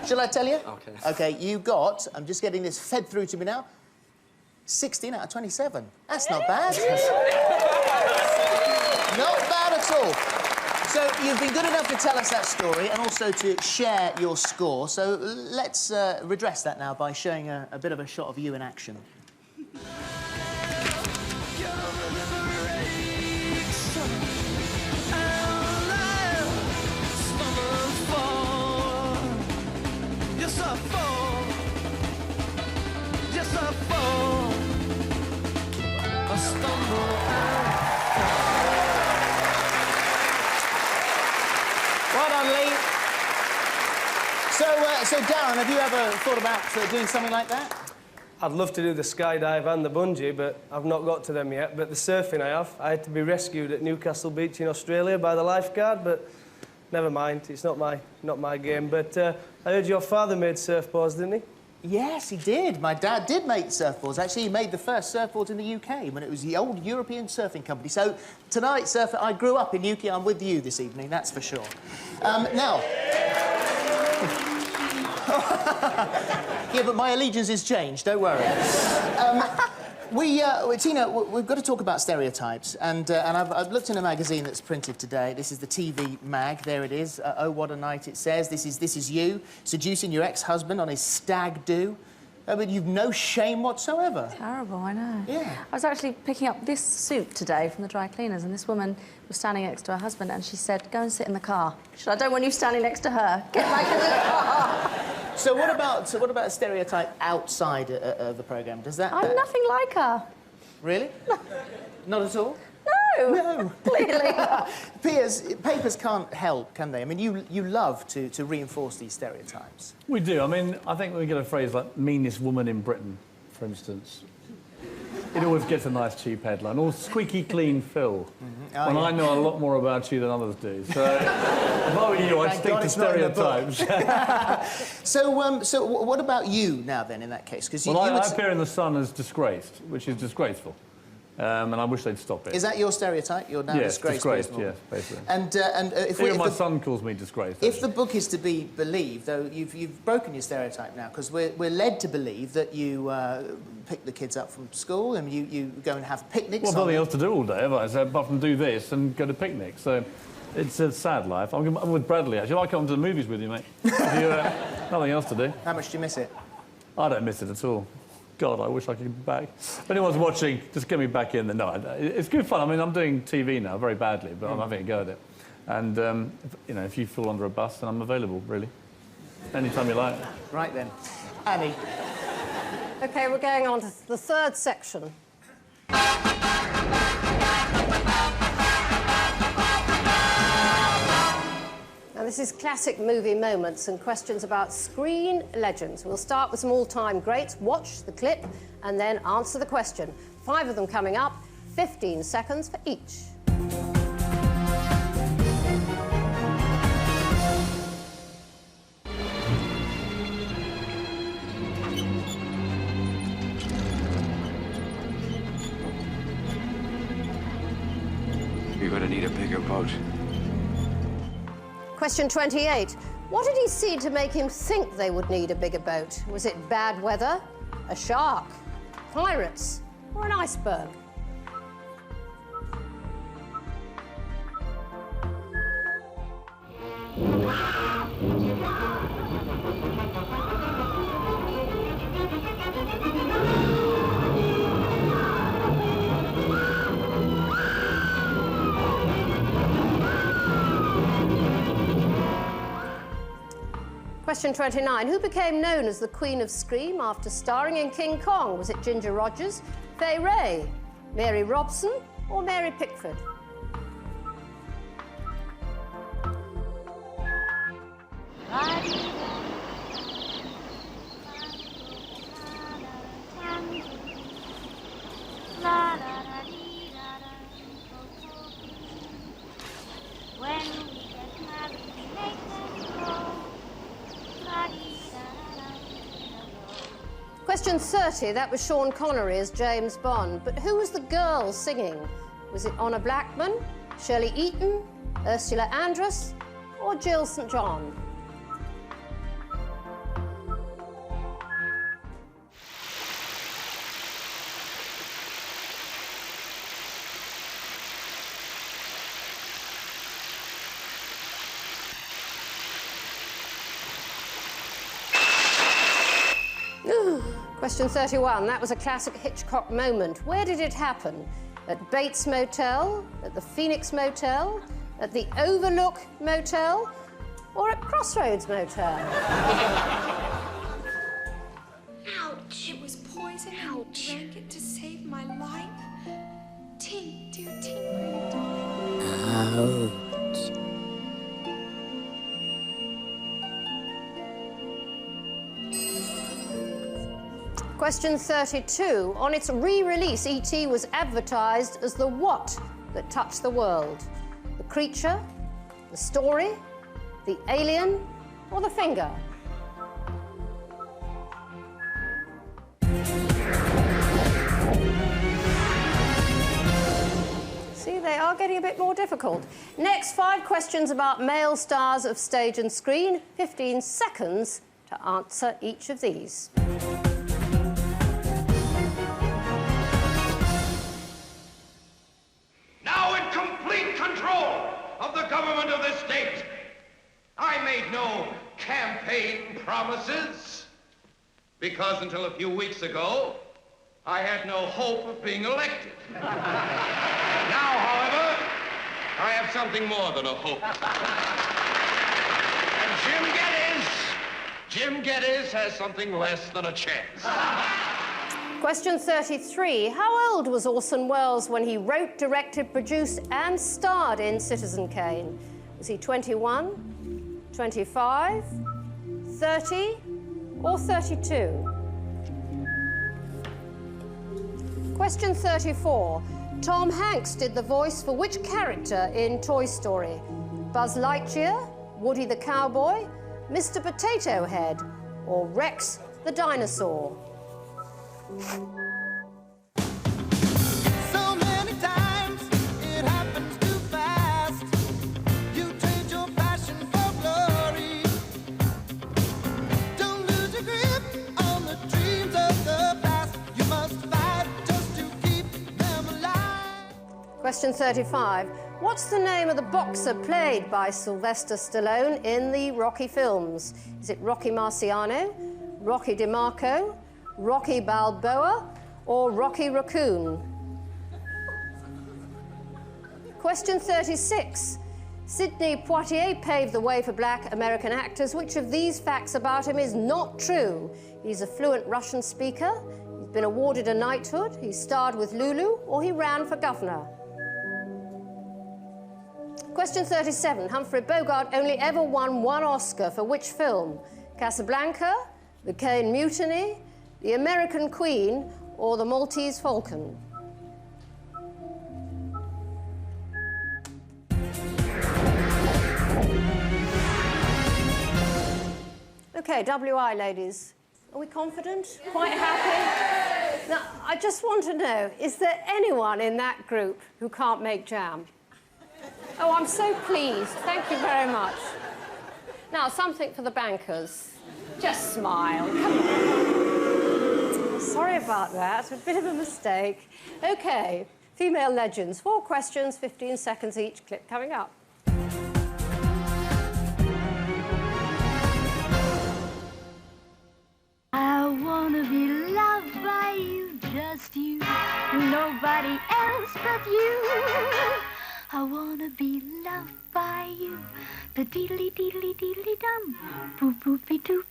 Shall I tell you?
Okay.
OK, you got, I'm just getting this fed through to me now, 16 out of 27. That's not bad. Not bad at all. So you've been good enough to tell us that story and also to share your score. So let's redress that now by showing a bit of a shot of you in action.
Yes, I fall. Yes, I fall. I stumble
Well done, Lee. So Darren, have you ever thought about doing something like that?
I'd love to do the skydive and the bungee, but I've not got to them yet. But the surfing I have. I had to be rescued at Newcastle Beach in Australia by the lifeguard, but never mind, it's not my game. But I heard your father made surfboards, didn't he?
Yes, he did. My dad did make surfboards. Actually, he made the first surfboards in the UK when it was the old European Surfing Company. So tonight, surfer, I grew up in Newquay. I'm with you this evening, that's for sure. Now... Yeah, but my allegiance has changed, don't worry. Tina, we've got to talk about stereotypes, and I've looked in a magazine that's printed today. This is the TV mag. There it is. Oh, what a night, it says. This is you seducing your ex-husband on his stag do. I mean, you've no shame whatsoever.
Terrible, I know.
Yeah.
I was actually picking up this suit today from the dry cleaners, and this woman was standing next to her husband, and she said, "Go and sit in the car." She said, "I don't want you standing next to her. Get back in the car."
So what about a stereotype outside of the programme? Does that...
I'm nothing like her.
Really? Not at all?
No, clearly not.
Papers can't help, can they? I mean, you love to reinforce these stereotypes.
We do. I mean, I think we get a phrase like meanest woman in Britain, for instance. It always gets a nice cheap headline. Or squeaky clean Phil.
Oh,
when
yeah.
I know a lot more about you than others do. So if I were you, I'd
Thank
stick
God
to
it's not in the book.
stereotypes.
So what about you now then in that case? Because
Well, I appear in The Sun as disgraced, which is disgraceful. And I wish they'd stop it.
Is that your stereotype? You're now
yes,
disgraced.
yes, basically.
And if
Even my son calls me disgraced.
If the book is to be believed, though, you've broken your stereotype now, because we're led to believe that you pick the kids up from school and you go and have picnics.
Well, nothing else to do all day, have I? So apart from do this and go to picnics. So it's a sad life. I'm with Bradley, actually. I come to the movies with you, mate. Nothing else to do.
How much do you miss it?
I don't miss it at all. God, I wish I could be back. If anyone's watching, just get me back in. No, it's good fun. I mean, I'm doing TV now very badly, but I'm having a go at it. And, if you fall under a bus, then I'm available, really. Anytime you like.
Right then. Annie.
OK, we're going on to the third section. Now, this is classic movie moments and questions about screen legends. We'll start with some all-time greats, watch the clip, and then answer the question. 5 of them coming up, 15 seconds for each.
You're gonna need a bigger boat.
Question 28. What did he see to make him think they would need a bigger boat? Was it bad weather, a shark, pirates, or an iceberg? Question 29. Who became known as the Queen of Scream after starring in King Kong? Was it Ginger Rogers, Fay Wray, Mary Robson, or Mary Pickford? Question 30, that was Sean Connery as James Bond. But who was the girl singing? Was it Honor Blackman, Shirley Eaton, Ursula Andress, or Jill St. John? Question 31, that was a classic Hitchcock moment. Where did it happen? At Bates Motel, at the Phoenix Motel, at the Overlook Motel, or at Crossroads Motel?
Ouch! It was poison. Ouch! I drank it to save my life. Tink, dear Tink, where you darling? Ouch.
Question 32. On its re-release, E.T. was advertised as the what that touched the world? The creature, the story, the alien, or the finger? See, they are getting a bit more difficult. Next, 5 questions about male stars of stage and screen. 15 seconds to answer each of these.
Now in complete control of the government of this state. I made no campaign promises because until a few weeks ago, I had no hope of being elected. Now, however, I have something more than a hope. And Jim Geddes has something less than a chance.
Question 33. How old was Orson Welles when he wrote, directed, produced, and starred in Citizen Kane? Was he 21, 25, 30, or 32? Question 34. Tom Hanks did the voice for which character in Toy Story? Buzz Lightyear, Woody the Cowboy, Mr. Potato Head, or Rex the Dinosaur?
So many times it happens too fast. You trade your passion for glory. Don't lose your grip on the dreams of the past. You must fight just to keep them alive.
Question 35. What's the name of the boxer played by Sylvester Stallone in the Rocky films? Is it Rocky Marciano, Rocky DeMarco, Rocky Balboa, or Rocky Raccoon? Question 36. Sidney Poitier paved the way for black American actors. Which of these facts about him is not true? He's a fluent Russian speaker, he's been awarded a knighthood, he starred with Lulu, or he ran for governor? Question 37. Humphrey Bogart only ever won 1 Oscar for which film? Casablanca, The Caine Mutiny, The American Queen, or The Maltese Falcon? Okay, WI, ladies. Are we confident? Quite happy? Now, I just want to know, is there anyone in that group who can't make jam? Oh, I'm so pleased. Thank you very much. Now, something for the bankers. Just smile. Come on. Sorry about that. A bit of a mistake. OK, female legends. 4 questions, 15 seconds each. Clip coming up.
I wanna be loved by you, just you, nobody else but you. I wanna be loved by you. Ba-deedly deedly deedly dum. Boop boopy doop.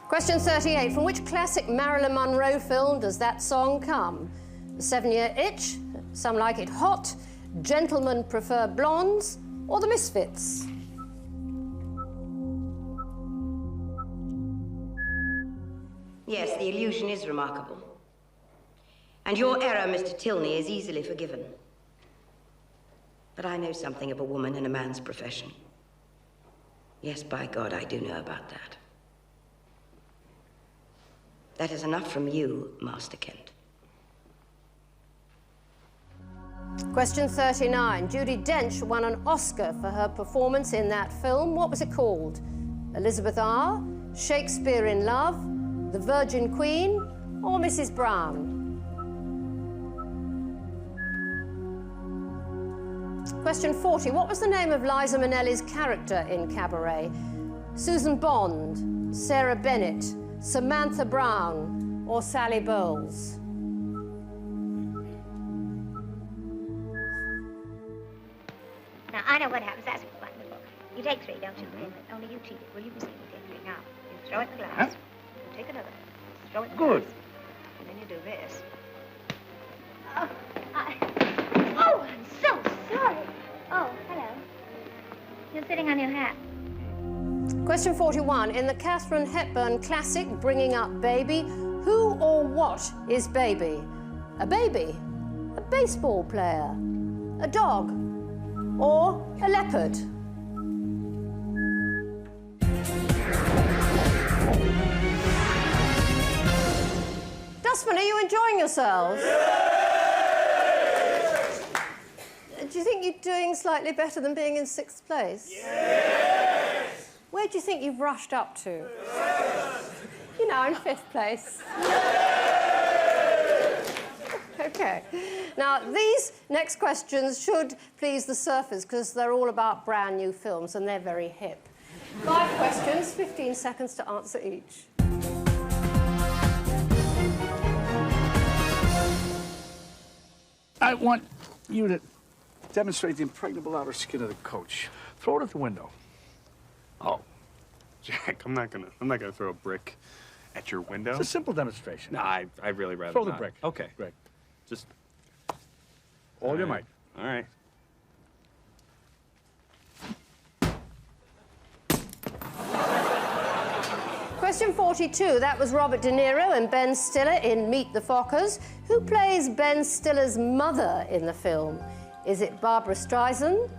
Question 38. From which classic Marilyn Monroe film does that song come? The 7-Year Itch, Some Like It Hot, Gentlemen Prefer Blondes, or The Misfits?
Yes, the illusion is remarkable. And your error, Mr. Tilney, is easily forgiven. But I know something of a woman and a man's profession. Yes, by God, I do know about that. That is enough from you, Master Kent.
Question 39. Judi Dench won an Oscar for her performance in that film. What was it called? Elizabeth R., Shakespeare in Love, The Virgin Queen, or Mrs. Brown? Question 40. What was the name of Liza Minnelli's character in Cabaret? Susan Bond, Sarah Bennett, Samantha Brown, or Sally Bowles?
Now, I know what happens. That's what's like in the book. You take 3, don't you? But only you cheat it. Well, you can see me take 3. Now, you throw it in the glass. You take another. Throw it in the glass. And then you do this. Oh, I'm so sorry. Oh, hello. You're sitting on your hat.
Question 41. In the Katharine Hepburn classic, Bringing Up Baby, who or what is Baby? A baby? A baseball player? A dog? Or a leopard? Dustman, are you enjoying yourselves? Do you think you're doing slightly better than being in 6th place? Yes! Where do you think you've rushed up to? Yes. You know, in 5th place. OK. Now, these next questions should please the surfers, because they're all about brand new films, and they're very hip. 5 questions, 15 seconds to answer each.
I want you to demonstrate the impregnable outer skin of the coach. Throw it at the window.
Oh, Jack, I'm not gonna throw a brick at your window.
It's a simple demonstration.
No, I'd really rather
throw the
not.
brick.
Okay.
Brick.
Just
all your might.
All right.
Question 42. That was Robert De Niro and Ben Stiller in Meet the Fockers. Who plays Ben Stiller's mother in the film? Is it Barbara Streisand,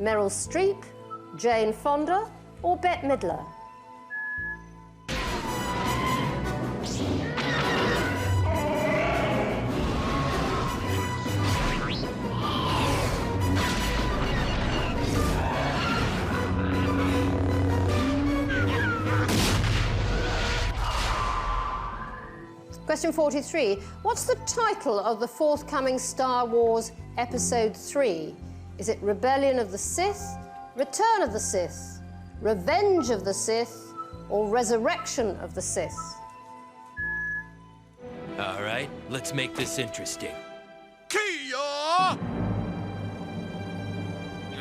Meryl Streep, Jane Fonda, or Bette Midler? Question 43. What's the title of the forthcoming Star Wars Episode 3? Is it Rebellion of the Sith, Return of the Sith, Revenge of the Sith, or Resurrection of the Sith?
All right, let's make this interesting.
Kia!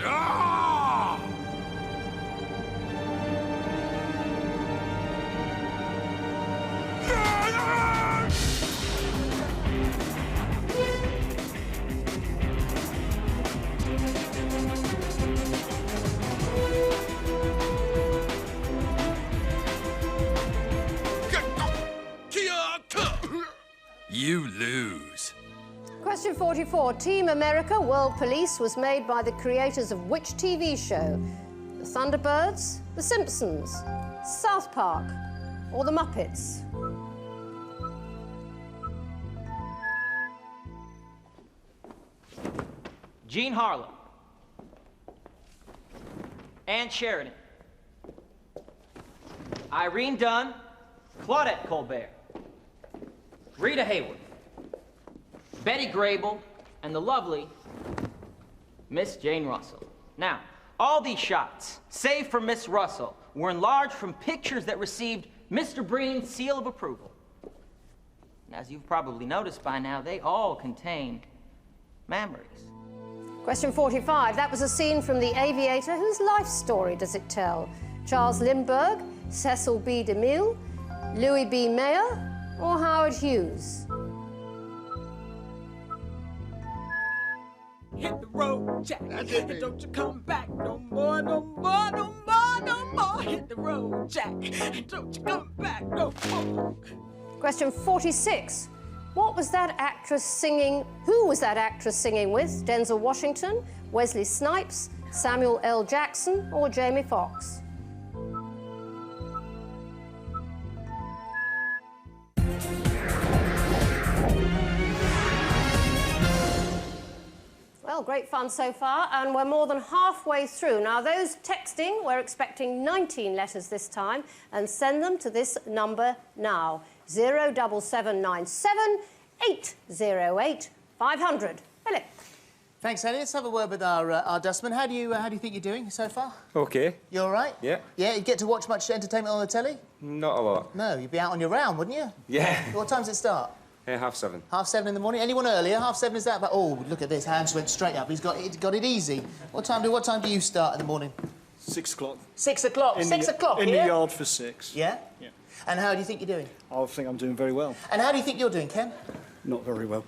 Ah! You lose.
Question 44. Team America World Police was made by the creators of which TV show? The Thunderbirds, The Simpsons, South Park, or The Muppets?
Jean Harlow, Ann Sheridan, Irene Dunn, Claudette Colbert, Rita Hayworth, Betty Grable, and the lovely Miss Jane Russell. Now, all these shots, save for Miss Russell, were enlarged from pictures that received Mr. Breen's seal of approval. And as you've probably noticed by now, they all contain mammaries.
Question 45. That was a scene from The Aviator. Whose life story does it tell? Charles Lindbergh, Cecil B. DeMille, Louis B. Mayer, or Howard Hughes?
Hit the road, Jack. And don't you come back no more, no more, no more, no more. Hit the road, Jack. And don't you come back no more.
Question 46. What was that actress singing? Who was that actress singing with? Denzel Washington, Wesley Snipes, Samuel L. Jackson, or Jamie Foxx? Well, great fun so far, and we're more than halfway through. Now, those texting, we're expecting 19 letters this time, and send them to this number now. 07797 808 500. Philip.
Thanks, Eddie. Let's have a word with our dustman. How do you think you're doing so far?
Okay.
You all right?
Yeah.
Yeah, you get to watch much entertainment on the telly?
Not a lot.
No, you'd be out on your round, wouldn't you?
Yeah.
What time does it start?
7:30.
7:30 in the morning. Anyone earlier? 7:30 is that? But oh, look at this. Hands went straight up. He's got it easy. What time do you start in the morning?
6 o'clock.
6 o'clock. 6 o'clock.
In
here?
the yard for 6.
Yeah.
Yeah.
And how do you think you're doing?
I think I'm doing very well.
And how do you think you're doing, Ken?
Not very well.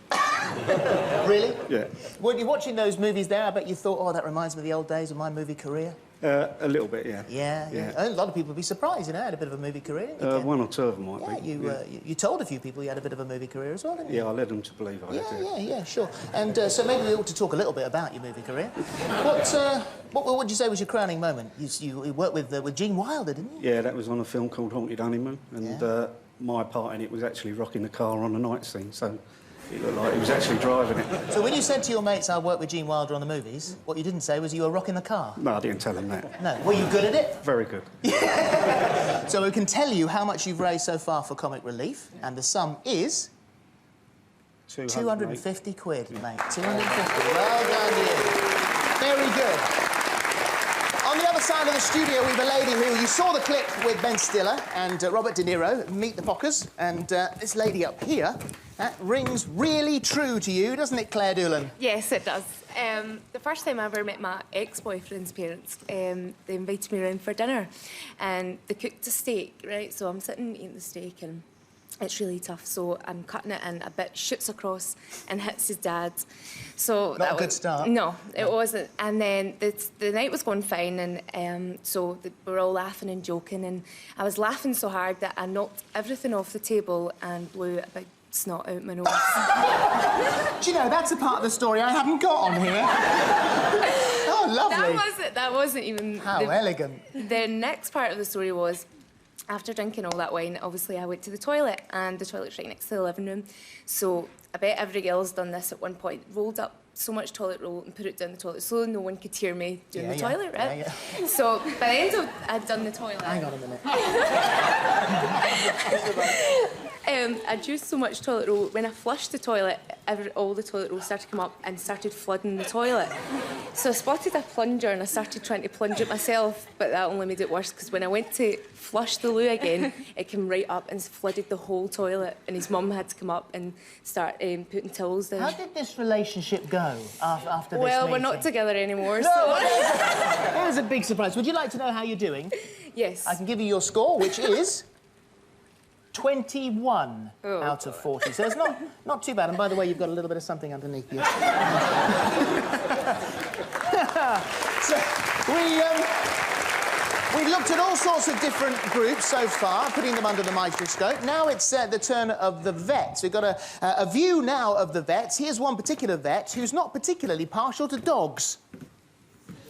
Really?
Yeah.
When you're watching those movies there, I bet you thought, oh, that reminds me of the old days of my movie career.
A little bit, yeah.
Yeah. A lot of people would be surprised, you know, I had a bit of a movie career, didn't you, Ken?
One or two of them might be.
You told a few people you had a bit of a movie career as well, didn't you?
Yeah, I led them to believe I had.
Yeah, sure. And so maybe we ought to talk a little bit about your movie career. What would you say was your crowning moment? You worked with Gene Wilder, didn't you?
Yeah, that was on a film called Haunted Honeymoon, and my part in it was actually rocking the car on the night scene, so it looked like he was actually driving it.
So when you said to your mates, I worked with Gene Wilder on the movies, what you didn't say was you were rocking the car?
No, I didn't tell him that.
No. Were you good at it?
Very good.
So we can tell you how much you've raised so far for Comic Relief, and the sum is... 250 quid, mate. 250. Well done, you. Very good. On the other side of the studio, we've a lady who you saw the clip with Ben Stiller and Robert De Niro, Meet the Fockers, and this lady up here, that rings really true to you, doesn't it, Claire Doolan?
Yes, it does. The first time I ever met my ex-boyfriend's parents, they invited me around for dinner, and they cooked a steak, right? So I'm sitting eating the steak, and it's really tough, so I'm cutting it and a bit shoots across and hits his dad. So
Not a good start.
No, it wasn't. And then the night was going fine, and so we were all laughing and joking, and I was laughing so hard that I knocked everything off the table and blew a big snot out my nose.
Do you know, that's a part of the story I haven't got on here. Oh, lovely.
That wasn't even...
How elegant.
The next part of the story was, after drinking all that wine, obviously I went to the toilet, and the toilet's right next to the living room. So I bet every girl's done this at one point. Rolled up so much toilet roll and put it down the toilet so no one could hear me doing the toilet, right?
Yeah.
So by the end of I'd done the toilet...
Hang on a minute.
I'd used so much toilet roll, when I flushed the toilet, all the toilet roll started to come up and started flooding the toilet. So I spotted a plunger and I started trying to plunge it myself, but that only made it worse because when I went to flush the loo again, it came right up and flooded the whole toilet, and his mum had to come up and start putting towels down.
How did this relationship go after this
Well,
meeting?
we're not together anymore,
No,
so...
that was a big surprise. Would you like to know how you're doing?
Yes.
I can give you your score, which is 21 out of 40. So it's not too bad. And by the way, you've got a little bit of something underneath you. So we've looked at all sorts of different groups so far, putting them under the microscope. Now it's the turn of the vets. We've got a view now of the vets. Here's one particular vet who's not particularly partial to dogs.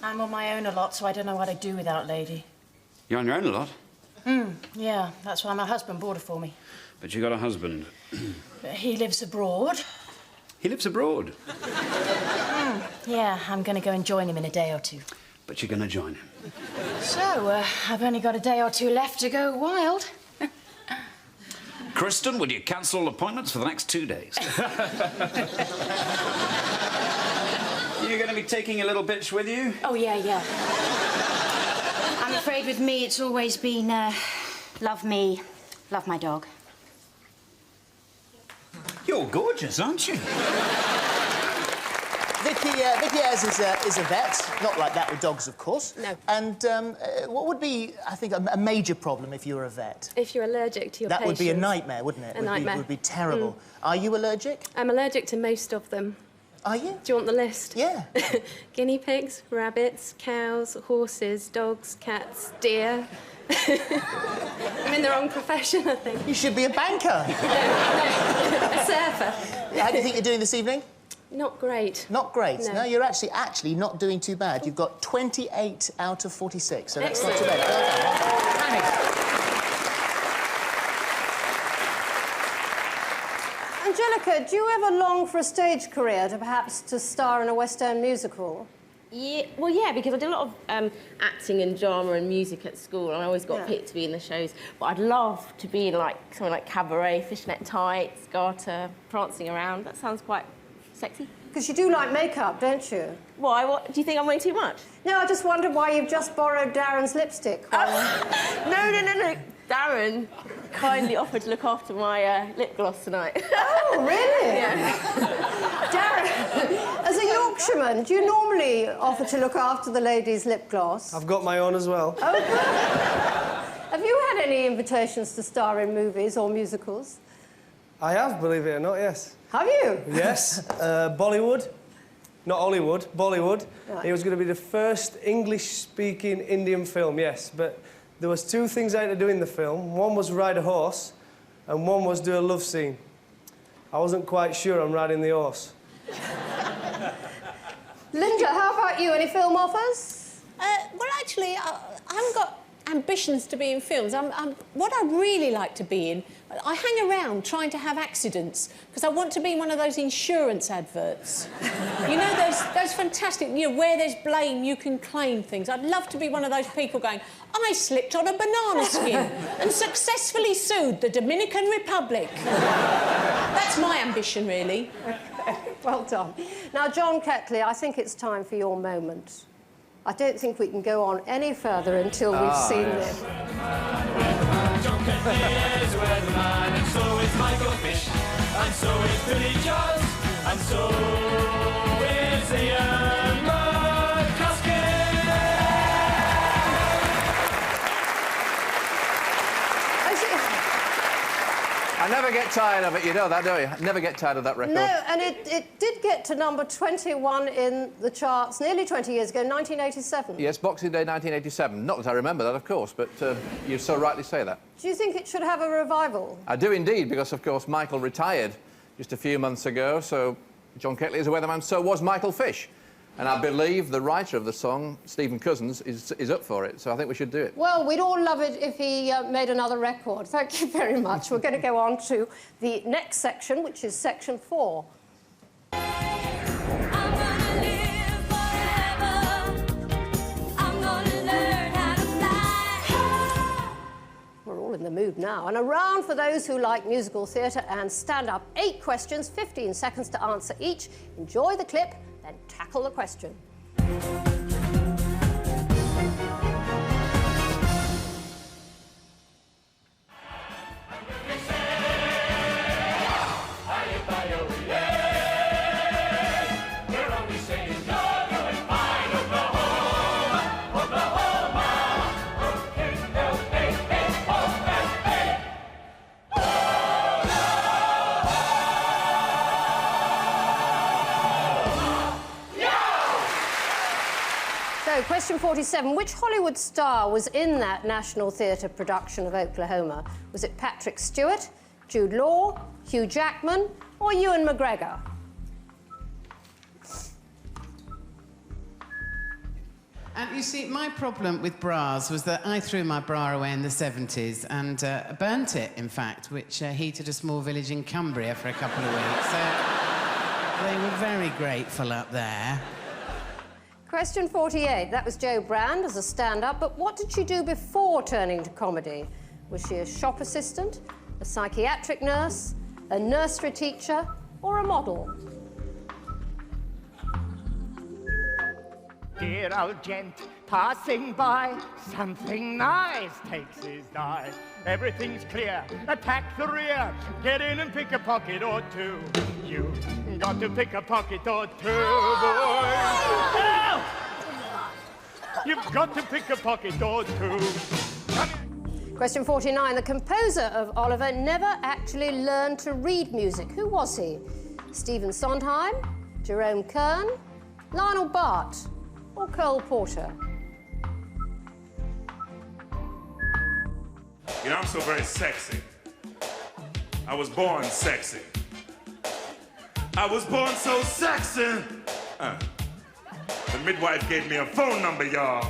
I'm on my own a lot, so I don't know what I'd do without Lady.
You're on your own a lot,
Yeah, that's why my husband bought her for me.
but you got a husband.
But he lives abroad.
He lives abroad,
Yeah, I'm going to go and join him in a day or two.
but you're going to join him.
So, I've only got a day or two left to go wild.
Kristen, would you cancel all appointments for the next 2 days? You're going to be taking a little bitch with you?
Oh, yeah. I'm afraid with me it's always been, love me, love my dog.
You're gorgeous, aren't you?
Vicky Ayres is a vet, not like that with dogs, of course.
No.
And what would be, I think, a major problem if you were a vet?
If you're allergic to your
That would be a
patients.
nightmare, wouldn't it?
A nightmare.
It would be terrible. Are you allergic?
I'm allergic to most of them.
Are you?
Do you want the list?
Yeah.
Guinea pigs, rabbits, cows, horses, dogs, cats, deer. I'm in the wrong profession, I think.
You should be a banker.
A surfer.
How do you think you're doing this evening?
Not great.
Not great.
No.
No, you're actually not doing too bad. You've got 28 out of 46, so that's not too
Excellent.
bad. Well done.
Angelica, do you ever long for a stage career, to perhaps to star in a West End musical?
Yeah, well, yeah, because I did a lot of acting and drama and music at school, and I always got
Yeah.
picked to be in the shows. But I'd love to be in, like, something like Cabaret, fishnet tights, garter, prancing around. That sounds quite sexy.
Because you do like makeup, don't you?
Why? What? Do you think I'm wearing too much?
No, I just wondered why you've just borrowed Darren's lipstick.
No. Darren kindly offered to look after my lip gloss tonight.
Oh, really?
Yeah.
Darren, as a Yorkshireman, do you normally offer to look after the ladies' lip gloss?
I've got my own as well.
Oh, good. Have you had any invitations to star in movies or musicals?
I have, believe it or not, yes.
Have you?
Yes. Bollywood. Not Hollywood, Bollywood.
Right.
It was going to be the first English-speaking Indian film, yes. But there was two things I had to do in the film. One was ride a horse, and one was do a love scene. I wasn't quite sure on riding the horse.
Linda, how about you? Any film offers?
Well, actually, I haven't got ambitions to be in films. What I really like to be in, I hang around trying to have accidents because I want to be in one of those insurance adverts. You know, those fantastic, you know, where there's blame, you can claim things. I'd love to be one of those people going, I slipped on a banana skin and successfully sued the Dominican Republic. That's my ambition, really.
Well done. Now, John Ketley, I think it's time for your moment. I don't think we can go on any further until we've seen this.
John Ketley is weatherman, and so is Michael Fish, and so is Billy Jones, and so is Ian McCluskey.
I never get tired of it, you know that, don't you? I never get tired of that record.
No, and it did get to number 21 in the charts nearly 20 years ago, 1987.
Yes, Boxing Day 1987. Not that I remember that, of course, but you so rightly say that.
Do you think it should have a revival?
I do indeed, because, of course, Michael retired just a few months ago, so John Ketley is a weatherman, so was Michael Fish. And I believe the writer of the song, Stephen Cousins, is up for it, so I think we should do it.
Well, we'd all love it if he made another record. Thank you very much. We're going to go on to the next section, which is section 4. We're all in the mood now. And a round for those who like musical theatre and stand up. 8 questions, 15 seconds to answer each. Enjoy the clip, then tackle the question. So, question 47. Which Hollywood star was in that National Theatre production of Oklahoma? Was it Patrick Stewart, Jude Law, Hugh Jackman, or Ewan McGregor?
You see, my problem with bras was that I threw my bra away in the 70s and burnt it, in fact, which heated a small village in Cumbria for a couple of weeks. So they were very grateful up there.
Question 48. That was Jo Brand as a stand-up, but what did she do before turning to comedy? Was she a shop assistant, a psychiatric nurse, a nursery teacher, or a model?
Dear old gent,
Passing by, something nice takes his dive. Everything's clear, attack the rear. Get in and pick a pocket or two. You got to pick a pocket or two, boys. Help! You've got to pick a pocket or two.
Question 49. The composer of Oliver never actually learned to read music. Who was he? Stephen Sondheim, Jerome Kern, Lionel Bart, or Cole Porter?
You know, I'm so very sexy. I was born sexy. I was born so sexy. The midwife gave me a phone number, y'all.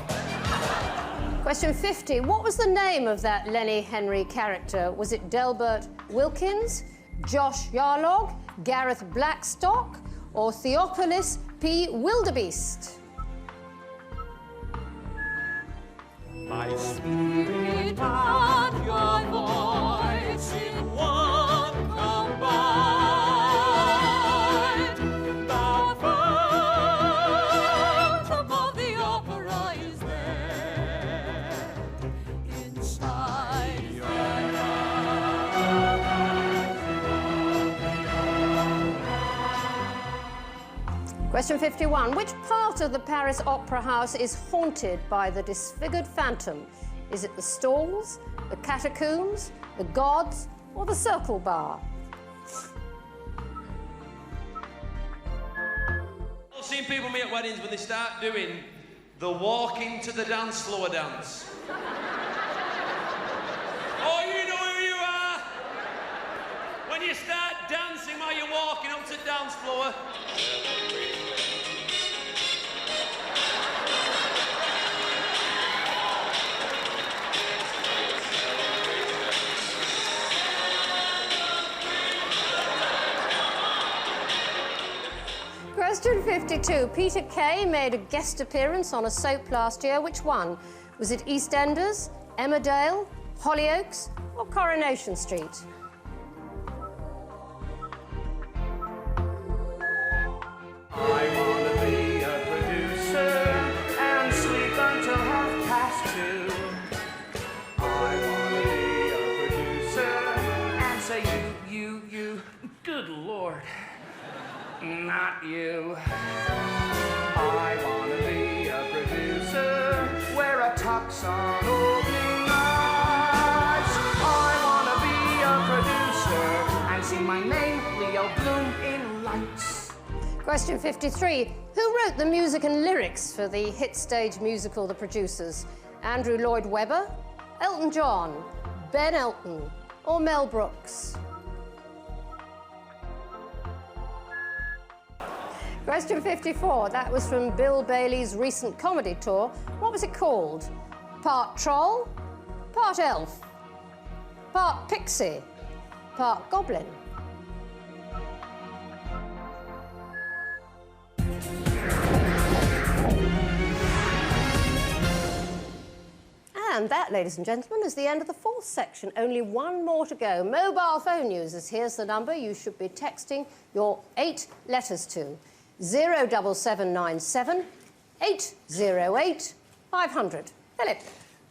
Question 50. What was the name of that Lenny Henry character? Was it Delbert Wilkins, Josh Yarlog, Gareth Blackstock, or Theophilus P. Wildebeest?
My spirit and your voice in one combined. The phantom of the opera is there inside your
Question 51. Which part of the Paris Opera House is haunted by the disfigured phantom? Is it the stalls, the catacombs, the gods, or the circle bar?
I've seen people me at weddings when they start doing the walking to the dance floor dance. Oh, you know who you are! When you start dancing while you're walking up to the dance floor.
Question 52. Peter Kay made a guest appearance on a soap last year. Which one? Was it EastEnders, Emmerdale, Hollyoaks, or Coronation Street?
I want to be a producer and sleep until 2:30. I want to be a producer and say you. Good Lord. Not you. I want to be a producer, wear a tux on opening nights. I want to be a producer and see my name, Leo Bloom, in lights.
Question 53. Who wrote the music and lyrics for the hit stage musical The Producers? Andrew Lloyd Webber, Elton John, Ben Elton, or Mel Brooks? Question 54. That was from Bill Bailey's recent comedy tour. What was it called? Part troll, part elf, part pixie, part goblin. And that, ladies and gentlemen, is the end of the fourth section. Only one more to go. Mobile phone users, here's the number you should be texting your 8 letters to. 07797 808 500. Philip.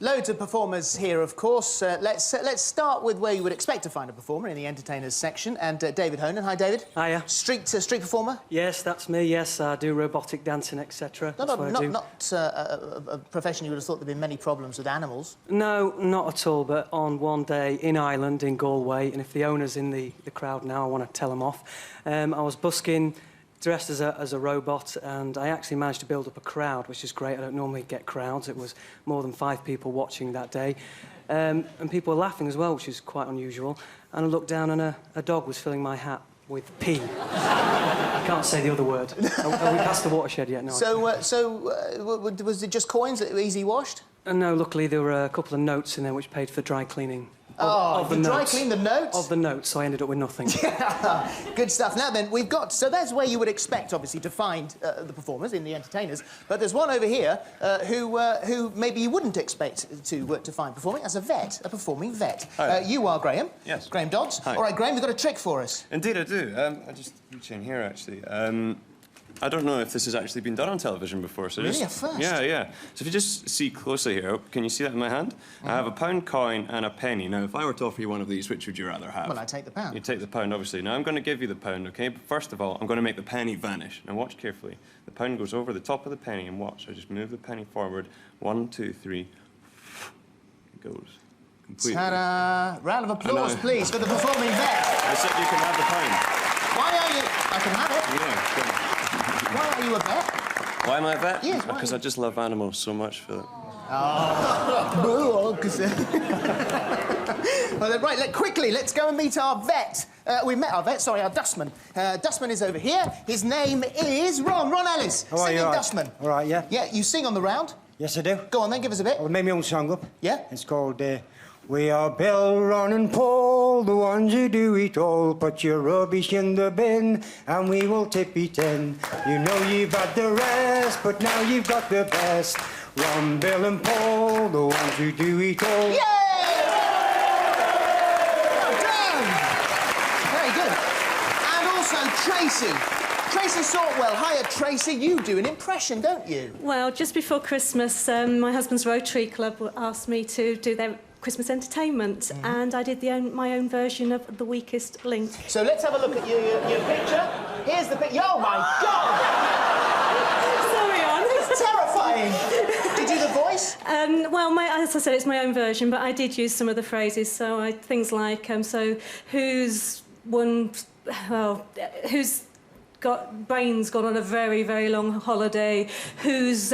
Loads of performers here, of course. Let's start with where you would expect to find a performer in the entertainers section. And David Honan. Hi, David.
Hiya.
Street performer?
Yes, that's me. Yes, I do robotic dancing, etc.
Not a profession you would have thought there'd been many problems with animals.
No, not at all. But on one day in Ireland, in Galway, and if the owner's in the crowd now, I want to tell him off. I was busking, dressed as a robot, and I actually managed to build up a crowd, which is great. I don't normally get crowds. It was more than 5 people watching that day. And people were laughing as well, which is quite unusual. And I looked down and a dog was filling my hat with pee. I can't say the other word. Are we past the watershed yet? No.
Was it just coins that were easy washed?
No, luckily there were a couple of notes in there which paid for dry cleaning.
Of the dry clean the notes?
Of the notes, so I ended up with nothing.
Good stuff. Now then, we've got... So that's where you would expect, obviously, to find the performers, in the entertainers. But there's one over here who maybe you wouldn't expect to find performing. As a vet, a performing vet. You are Graham.
Yes.
Graham Dodds.
Hi.
All right, Graham, you've got a trick for us.
Indeed I do. I just reach in here, actually. I don't know if this has actually been done on television before. So
Really?
just,
A first?
Yeah, yeah. So if you just see closely here, can you see that in my hand? I have a pound coin and a penny. Now, if I were to offer you one of these, which would you rather have?
Well, I'd take the pound.
You'd take the pound, obviously. Now, I'm going to give you the pound, OK? But first of all, I'm going to make the penny vanish. Now, watch carefully. The pound goes over the top of the penny, and watch. I just move the penny forward. 1, 2, 3. It goes. Completely.
Ta-da! Round of applause,
Hello.
please, for the performing vet.
I said you can have the pound.
Why are you... I can have it.
Yeah, go on.
Why are you a vet?
Why am I a vet?
Yes, why?
Because I just love animals so much, Philip.
Oh. Well, then, right, quickly, let's go and meet our vet. We met our vet, sorry, our dustman. Dustman is over here. His name is Ron Ellis.
How are
Singing
you? All right?
dustman.
All right, yeah.
Yeah, you sing on the round.
Yes, I do.
Go on then, give us a bit.
I'll make my own song up.
Yeah?
It's called We Are Bill, Ron and Paul, the ones who do it all. Put your rubbish in the bin and we will tip it in. You know you've had the rest, but now you've got the best. Ron, Bill and Paul, the ones who do it all.
Yay! Well done! Very good. And also Tracy. Tracy Sortwell. Hiya, Tracy. You do an impression, don't you?
Well, just before Christmas, my husband's Rotary Club asked me to do their Christmas entertainment, and I did my own version of The Weakest Link.
So let's have a look at your picture. Here's the picture. Oh, my God!
Sorry, Anne.
It's terrifying. Did you do the voice?
Well, as I said, it's my own version, but I did use some of the phrases. So things like, who's brain's gone on a very, very long holiday, who's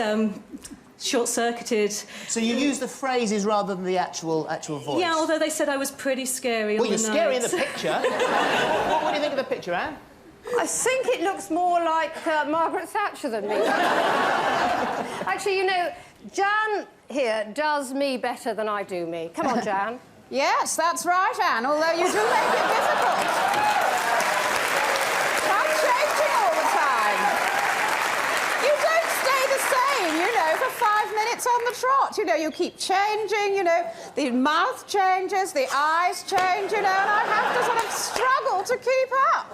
short-circuited.
So you use the phrases rather than the actual voice?
Yeah, although they said I was pretty scary
Well,
on the
you're scary in
night.
the picture. What do you think of the picture, Anne?
I think it looks more like Margaret Thatcher than me. Actually, you know, Jan here does me better than I do me. Come on, Jan.
Yes, that's right, Anne, although you do make it difficult. I'm changing all the time. You don't stay the same, you know, for 5 minutes on the trot. You know, you keep changing, you know, the mouth changes, the eyes change, you know, and I have to sort of struggle to keep up.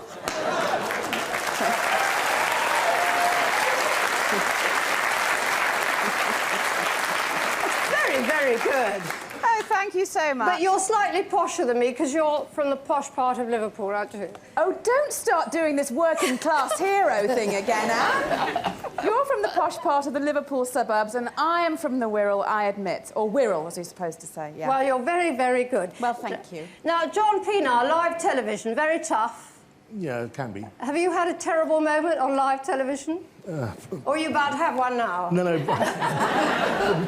Very, very good.
Oh, thank you so much.
But you're slightly posher than me because you're from the posh part of Liverpool, aren't you?
Oh, don't start doing this working-class hero thing again, Anne. You're from the posh part of the Liverpool suburbs, and I am from the Wirral, I admit. Or Wirral, as you're supposed to say, yeah.
Well, you're very, very good.
Well, thank you.
Now, John Pienaar, live television, very tough.
Yeah, it can be.
Have you had a terrible moment on live television? Or are you about to have one now?
No,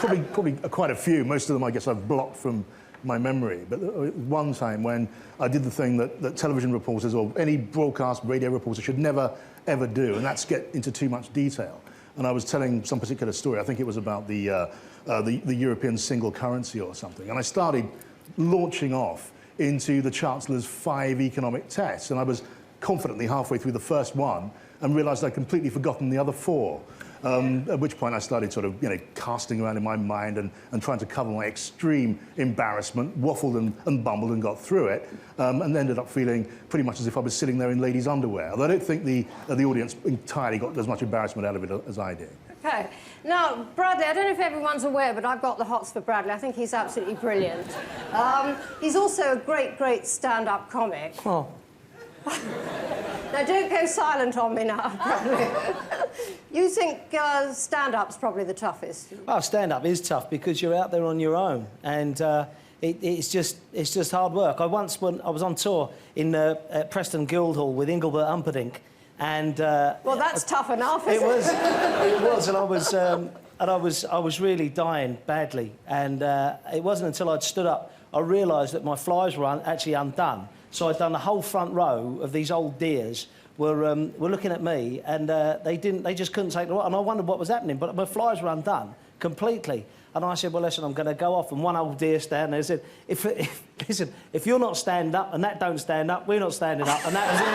probably quite a few. Most of them, I guess, I've blocked from my memory. But one time when I did the thing that television reporters or any broadcast radio reporter should never, ever do, and that's get into too much detail. And I was telling some particular story. I think it was about the European single currency or something. And I started launching off into the Chancellor's 5 economic tests. And I was confidently halfway through the first one and realised I'd completely forgotten the other 4. At which point I started sort of, casting around in my mind and trying to cover my extreme embarrassment, waffled and bumbled and got through it, and ended up feeling pretty much as if I was sitting there in ladies' underwear. Although I don't think the audience entirely got as much embarrassment out of it as I did.
OK. Now, Bradley, I don't know if everyone's aware, but I've got the hots for Bradley. I think he's absolutely brilliant. He's also a great, great stand-up comic.
Oh.
Now, don't go silent on me now, Bradley. You think stand-up's probably the toughest?
Oh, stand-up is tough because you're out there on your own, and it's just hard work. I was on tour in Preston Guildhall with Engelbert Humperdinck, and
well, that's tough enough.
It was, and I was really dying badly, and it wasn't until I'd stood up I realised that my flies were actually undone. So I'd done the whole front row of these old dears were looking at me, and they just couldn't take the ride. And I wondered what was happening, but my flies were undone completely. And I said, well, listen, I'm going to go off. And one old dear standing there said, if you're not standing up and that don't stand up, we're not standing up. And that was it.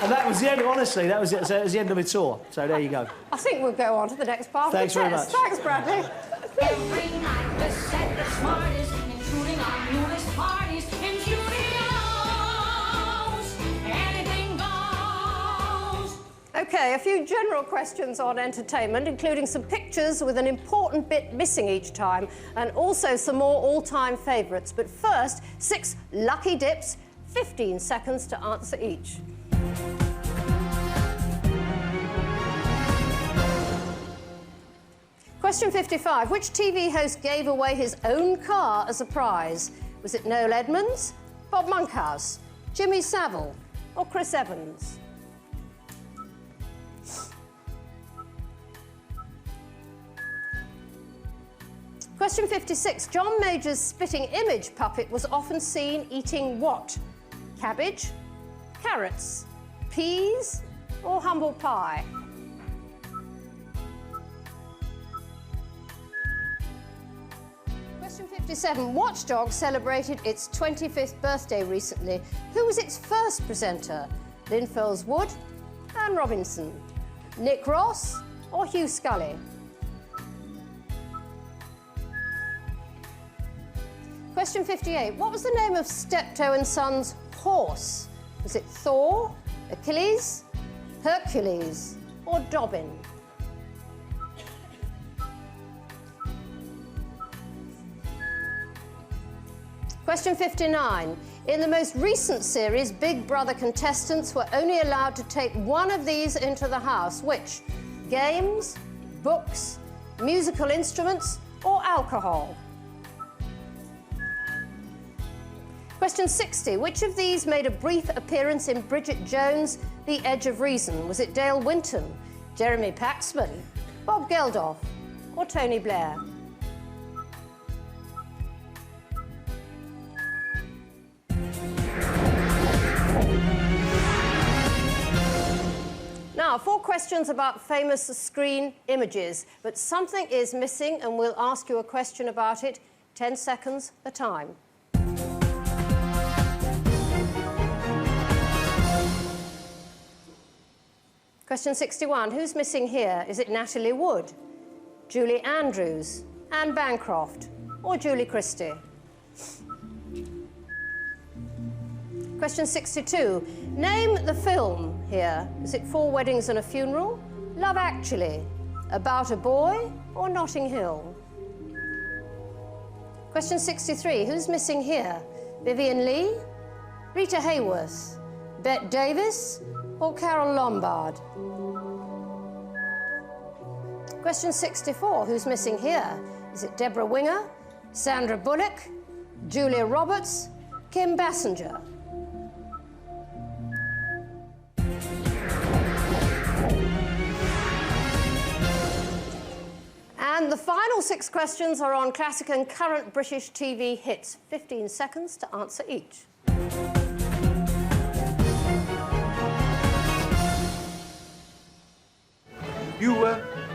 And that was the end, honestly, that was it. So it was the end of my tour. So there you go.
I think we'll go on to the next part
Thanks
of the
very
test.
much.
Thanks, Bradley.
Every night the set the smartest, intruding on newest parties in studios. Anything goes.
OK, a few general questions on entertainment, including some pictures with an important bit missing each time, and also some more all-time favourites. But first, 6 lucky dips, 15 seconds to answer each. Question 55. Which TV host gave away his own car as a prize? Was it Noel Edmonds, Bob Monkhouse, Jimmy Savile or Chris Evans? Question 56. John Major's spitting image puppet was often seen eating what? Cabbage, carrots, peas or humble pie? Question 57. Watchdog celebrated its 25th birthday recently. Who was its first presenter? Lynn Foles-Wood, Anne Robinson, Nick Ross or Hugh Scully? Question 58. What was the name of Steptoe and Son's horse? Was it Thor, Achilles, Hercules or Dobbin? Question 59. In the most recent series, Big Brother contestants were only allowed to take one of these into the house. Which? Games, books, musical instruments or alcohol? Question 60. Which of these made a brief appearance in Bridget Jones' The Edge of Reason? Was it Dale Winton, Jeremy Paxman, Bob Geldof or Tony Blair? Now, 4 questions about famous screen images, but something is missing and we'll ask you a question about it. 10 seconds the time. Question 61. Who's missing here? Is it Natalie Wood, Julie Andrews, Anne Bancroft or Julie Christie? Question 62. Name the film here. Is it 4 Weddings and a Funeral, Love Actually, About a Boy or Notting Hill? Question 63. Who's missing here? Vivian Leigh, Rita Hayworth, Bette Davis or Carole Lombard? Question 64. Who's missing here? Is it Deborah Winger, Sandra Bullock, Julia Roberts, Kim Basinger? And the final 6 questions are on classic and current British TV hits. 15 seconds to answer each.
You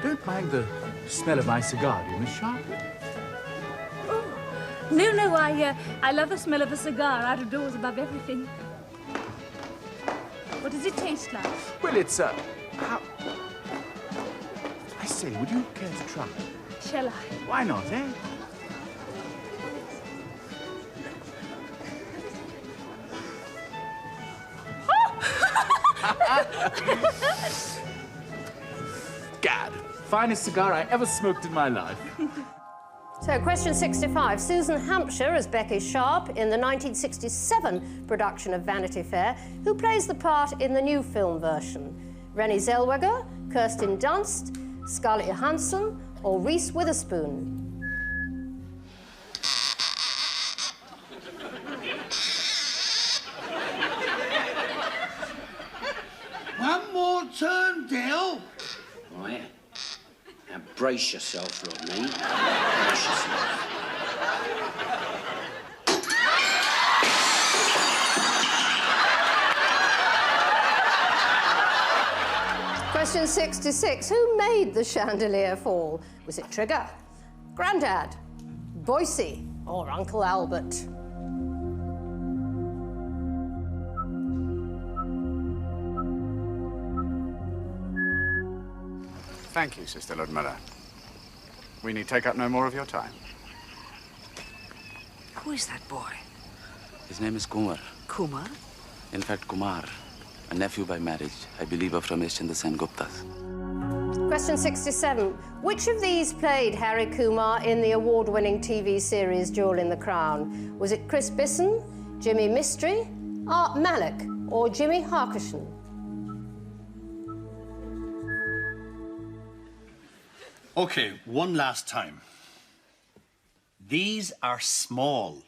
don't mind the smell of my cigar, do you, Miss Sharp?
No, I love the smell of a cigar out of doors above everything. What does it taste like?
Well, it's, I say, would you care to try?
Shall I?
Why not, eh? Gad, finest cigar I ever smoked in my life.
So, question 65. Susan Hampshire as Becky Sharp in the 1967 production of Vanity Fair. Who plays the part in the new film version? Renée Zellweger, Kirsten Dunst, Scarlett Johansson or Reese Witherspoon?
One more turn, Dale. Right. Now brace yourself, Rodney. Brace yourself.
Question 66. Who made the chandelier fall? Was it Trigger, Grandad, Boycie or Uncle Albert?
Thank you, Sister Ludmilla. We need take up no more of your time.
Who is that boy?
His name is Kumar.
Kumar?
In fact, Kumar.
A nephew by marriage. I believe of Ramesh Chandra Sen Guptas.
Question 67. Which of these played Harry Kumar in the award-winning TV series Jewel in the Crown? Was it Chris Bisson, Jimmy Mistry, Art Malik, or Jimmy Harkishan?
OK, one last time. These are small,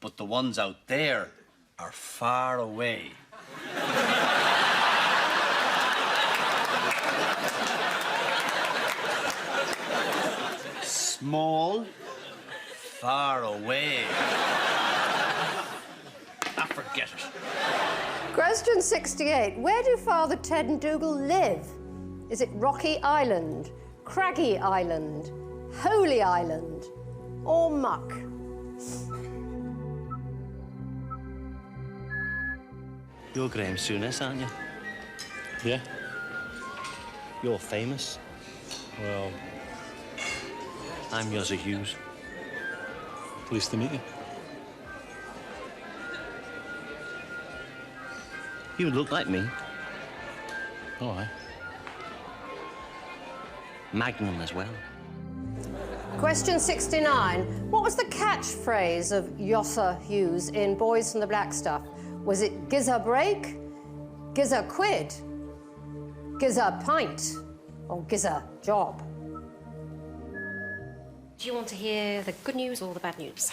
but the ones out there are far away. Small, far away. Ah, forget it.
Question 68. Where do Father Ted and Dougal live? Is it Rocky Island, Craggy Island, Holy Island, or Muck?
You're Graham Souness, aren't you? Yeah. You're famous. Well, I'm Yosser Hughes. Pleased to meet you. You look like me. Oh, aye. Magnum as well.
Question 69. What was the catchphrase of Yosser Hughes in Boys from the Black Stuff? Was it Gizza Break, Gizza Quid, Gizza Pint, or Gizza Job?
Do you want to hear the good news or the bad news?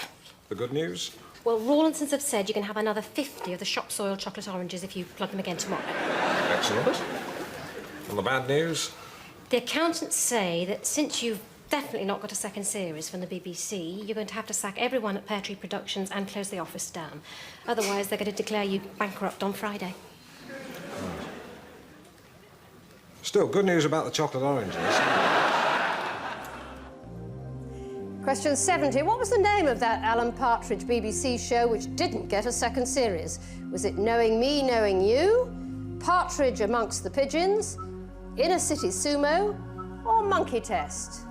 The good news?
Well, Rawlinsons have said you can have another 50 of the shop soil chocolate oranges if you plug them again tomorrow.
Excellent. And the bad news?
The accountants say that since you've definitely not got a second series from the BBC, you're going to have to sack everyone at Pear Tree Productions and close the office down. Otherwise, they're going to declare you bankrupt on Friday.
Still, good news about the chocolate oranges.
Question 70. What was the name of that Alan Partridge BBC show which didn't get a second series? Was it Knowing Me, Knowing You, Partridge Amongst the Pigeons, Inner City Sumo, or Monkey Test?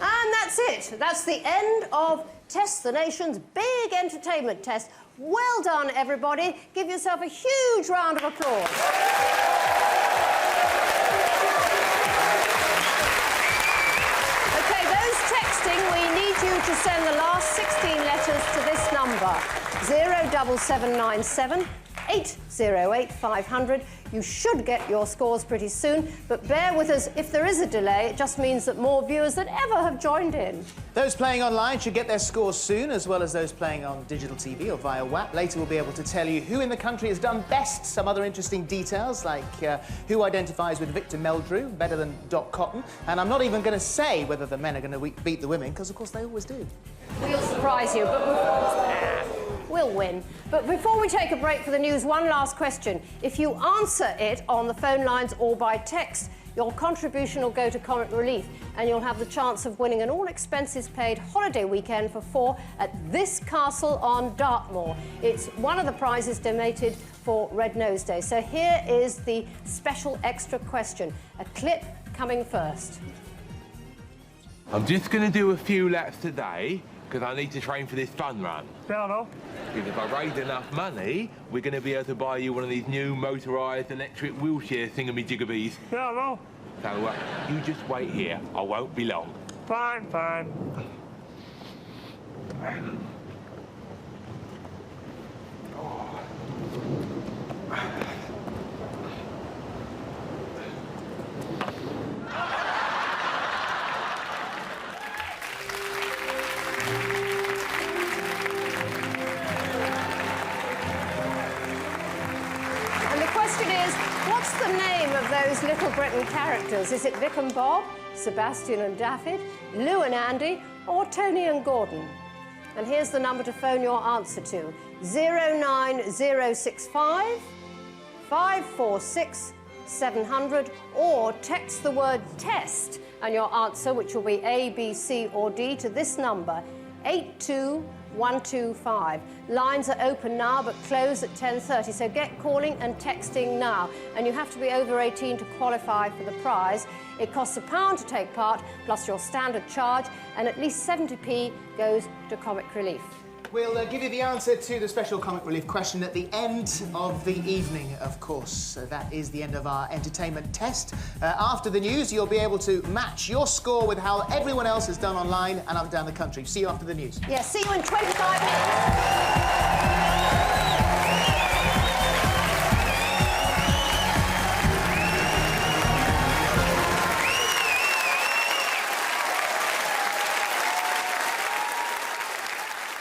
And that's it. That's the end of Test the Nation's big entertainment test. Well done, everybody. Give yourself a huge round of applause. OK, those texting, we need you to send the last 16 letters to this number, 07797 808 500. You should get your scores pretty soon, but bear with us if there is a delay. It just means that more viewers than ever have joined in.
Those playing online should get their scores soon, as well as those playing on digital TV or via WAP. Later we'll be able to tell you who in the country has done best, some other interesting details, like who identifies with Victor Meldrew better than Doc Cotton. And I'm not even going to say whether the men are going to beat the women, because of course they always do.
We'll surprise you, but we'll win. But before we take a break for the news, one last question. If you answer it on the phone lines or by text, your contribution will go to Comic Relief, and you'll have the chance of winning an all-expenses-paid holiday weekend for 4 at this castle on Dartmoor. It's one of the prizes donated for Red Nose Day. So here is the special extra question. A clip coming first.
I'm just going to do a few laps today, because I need to train for this fun run.
Fair enough.
Because if I raise enough money, we're going to be able to buy you one of these new motorised electric wheelchair thingamajiggabees.
Fair enough.
So you just wait here. I won't be long.
Fine, fine.
What's the name of those Little Britain characters? Is it Vic and Bob, Sebastian and Daffyd, Lou and Andy, or Tony and Gordon? And here's the number to phone your answer to, 09065 546 700, or text the word TEST and your answer, which will be A, B, C or D, to this number, 820 125. Lines are open now but close at 10:30, so get calling and texting now. And you have to be over 18 to qualify for the prize. It costs £1 to take part, plus your standard charge, and at least 70p goes to Comic Relief.
We'll give you the answer to the special Comic Relief question at the end of the evening, of course. So that is the end of our entertainment test. After the news, you'll be able to match your score with how everyone else has done online and up and down the country. See you after the news.
Yeah, see you in 25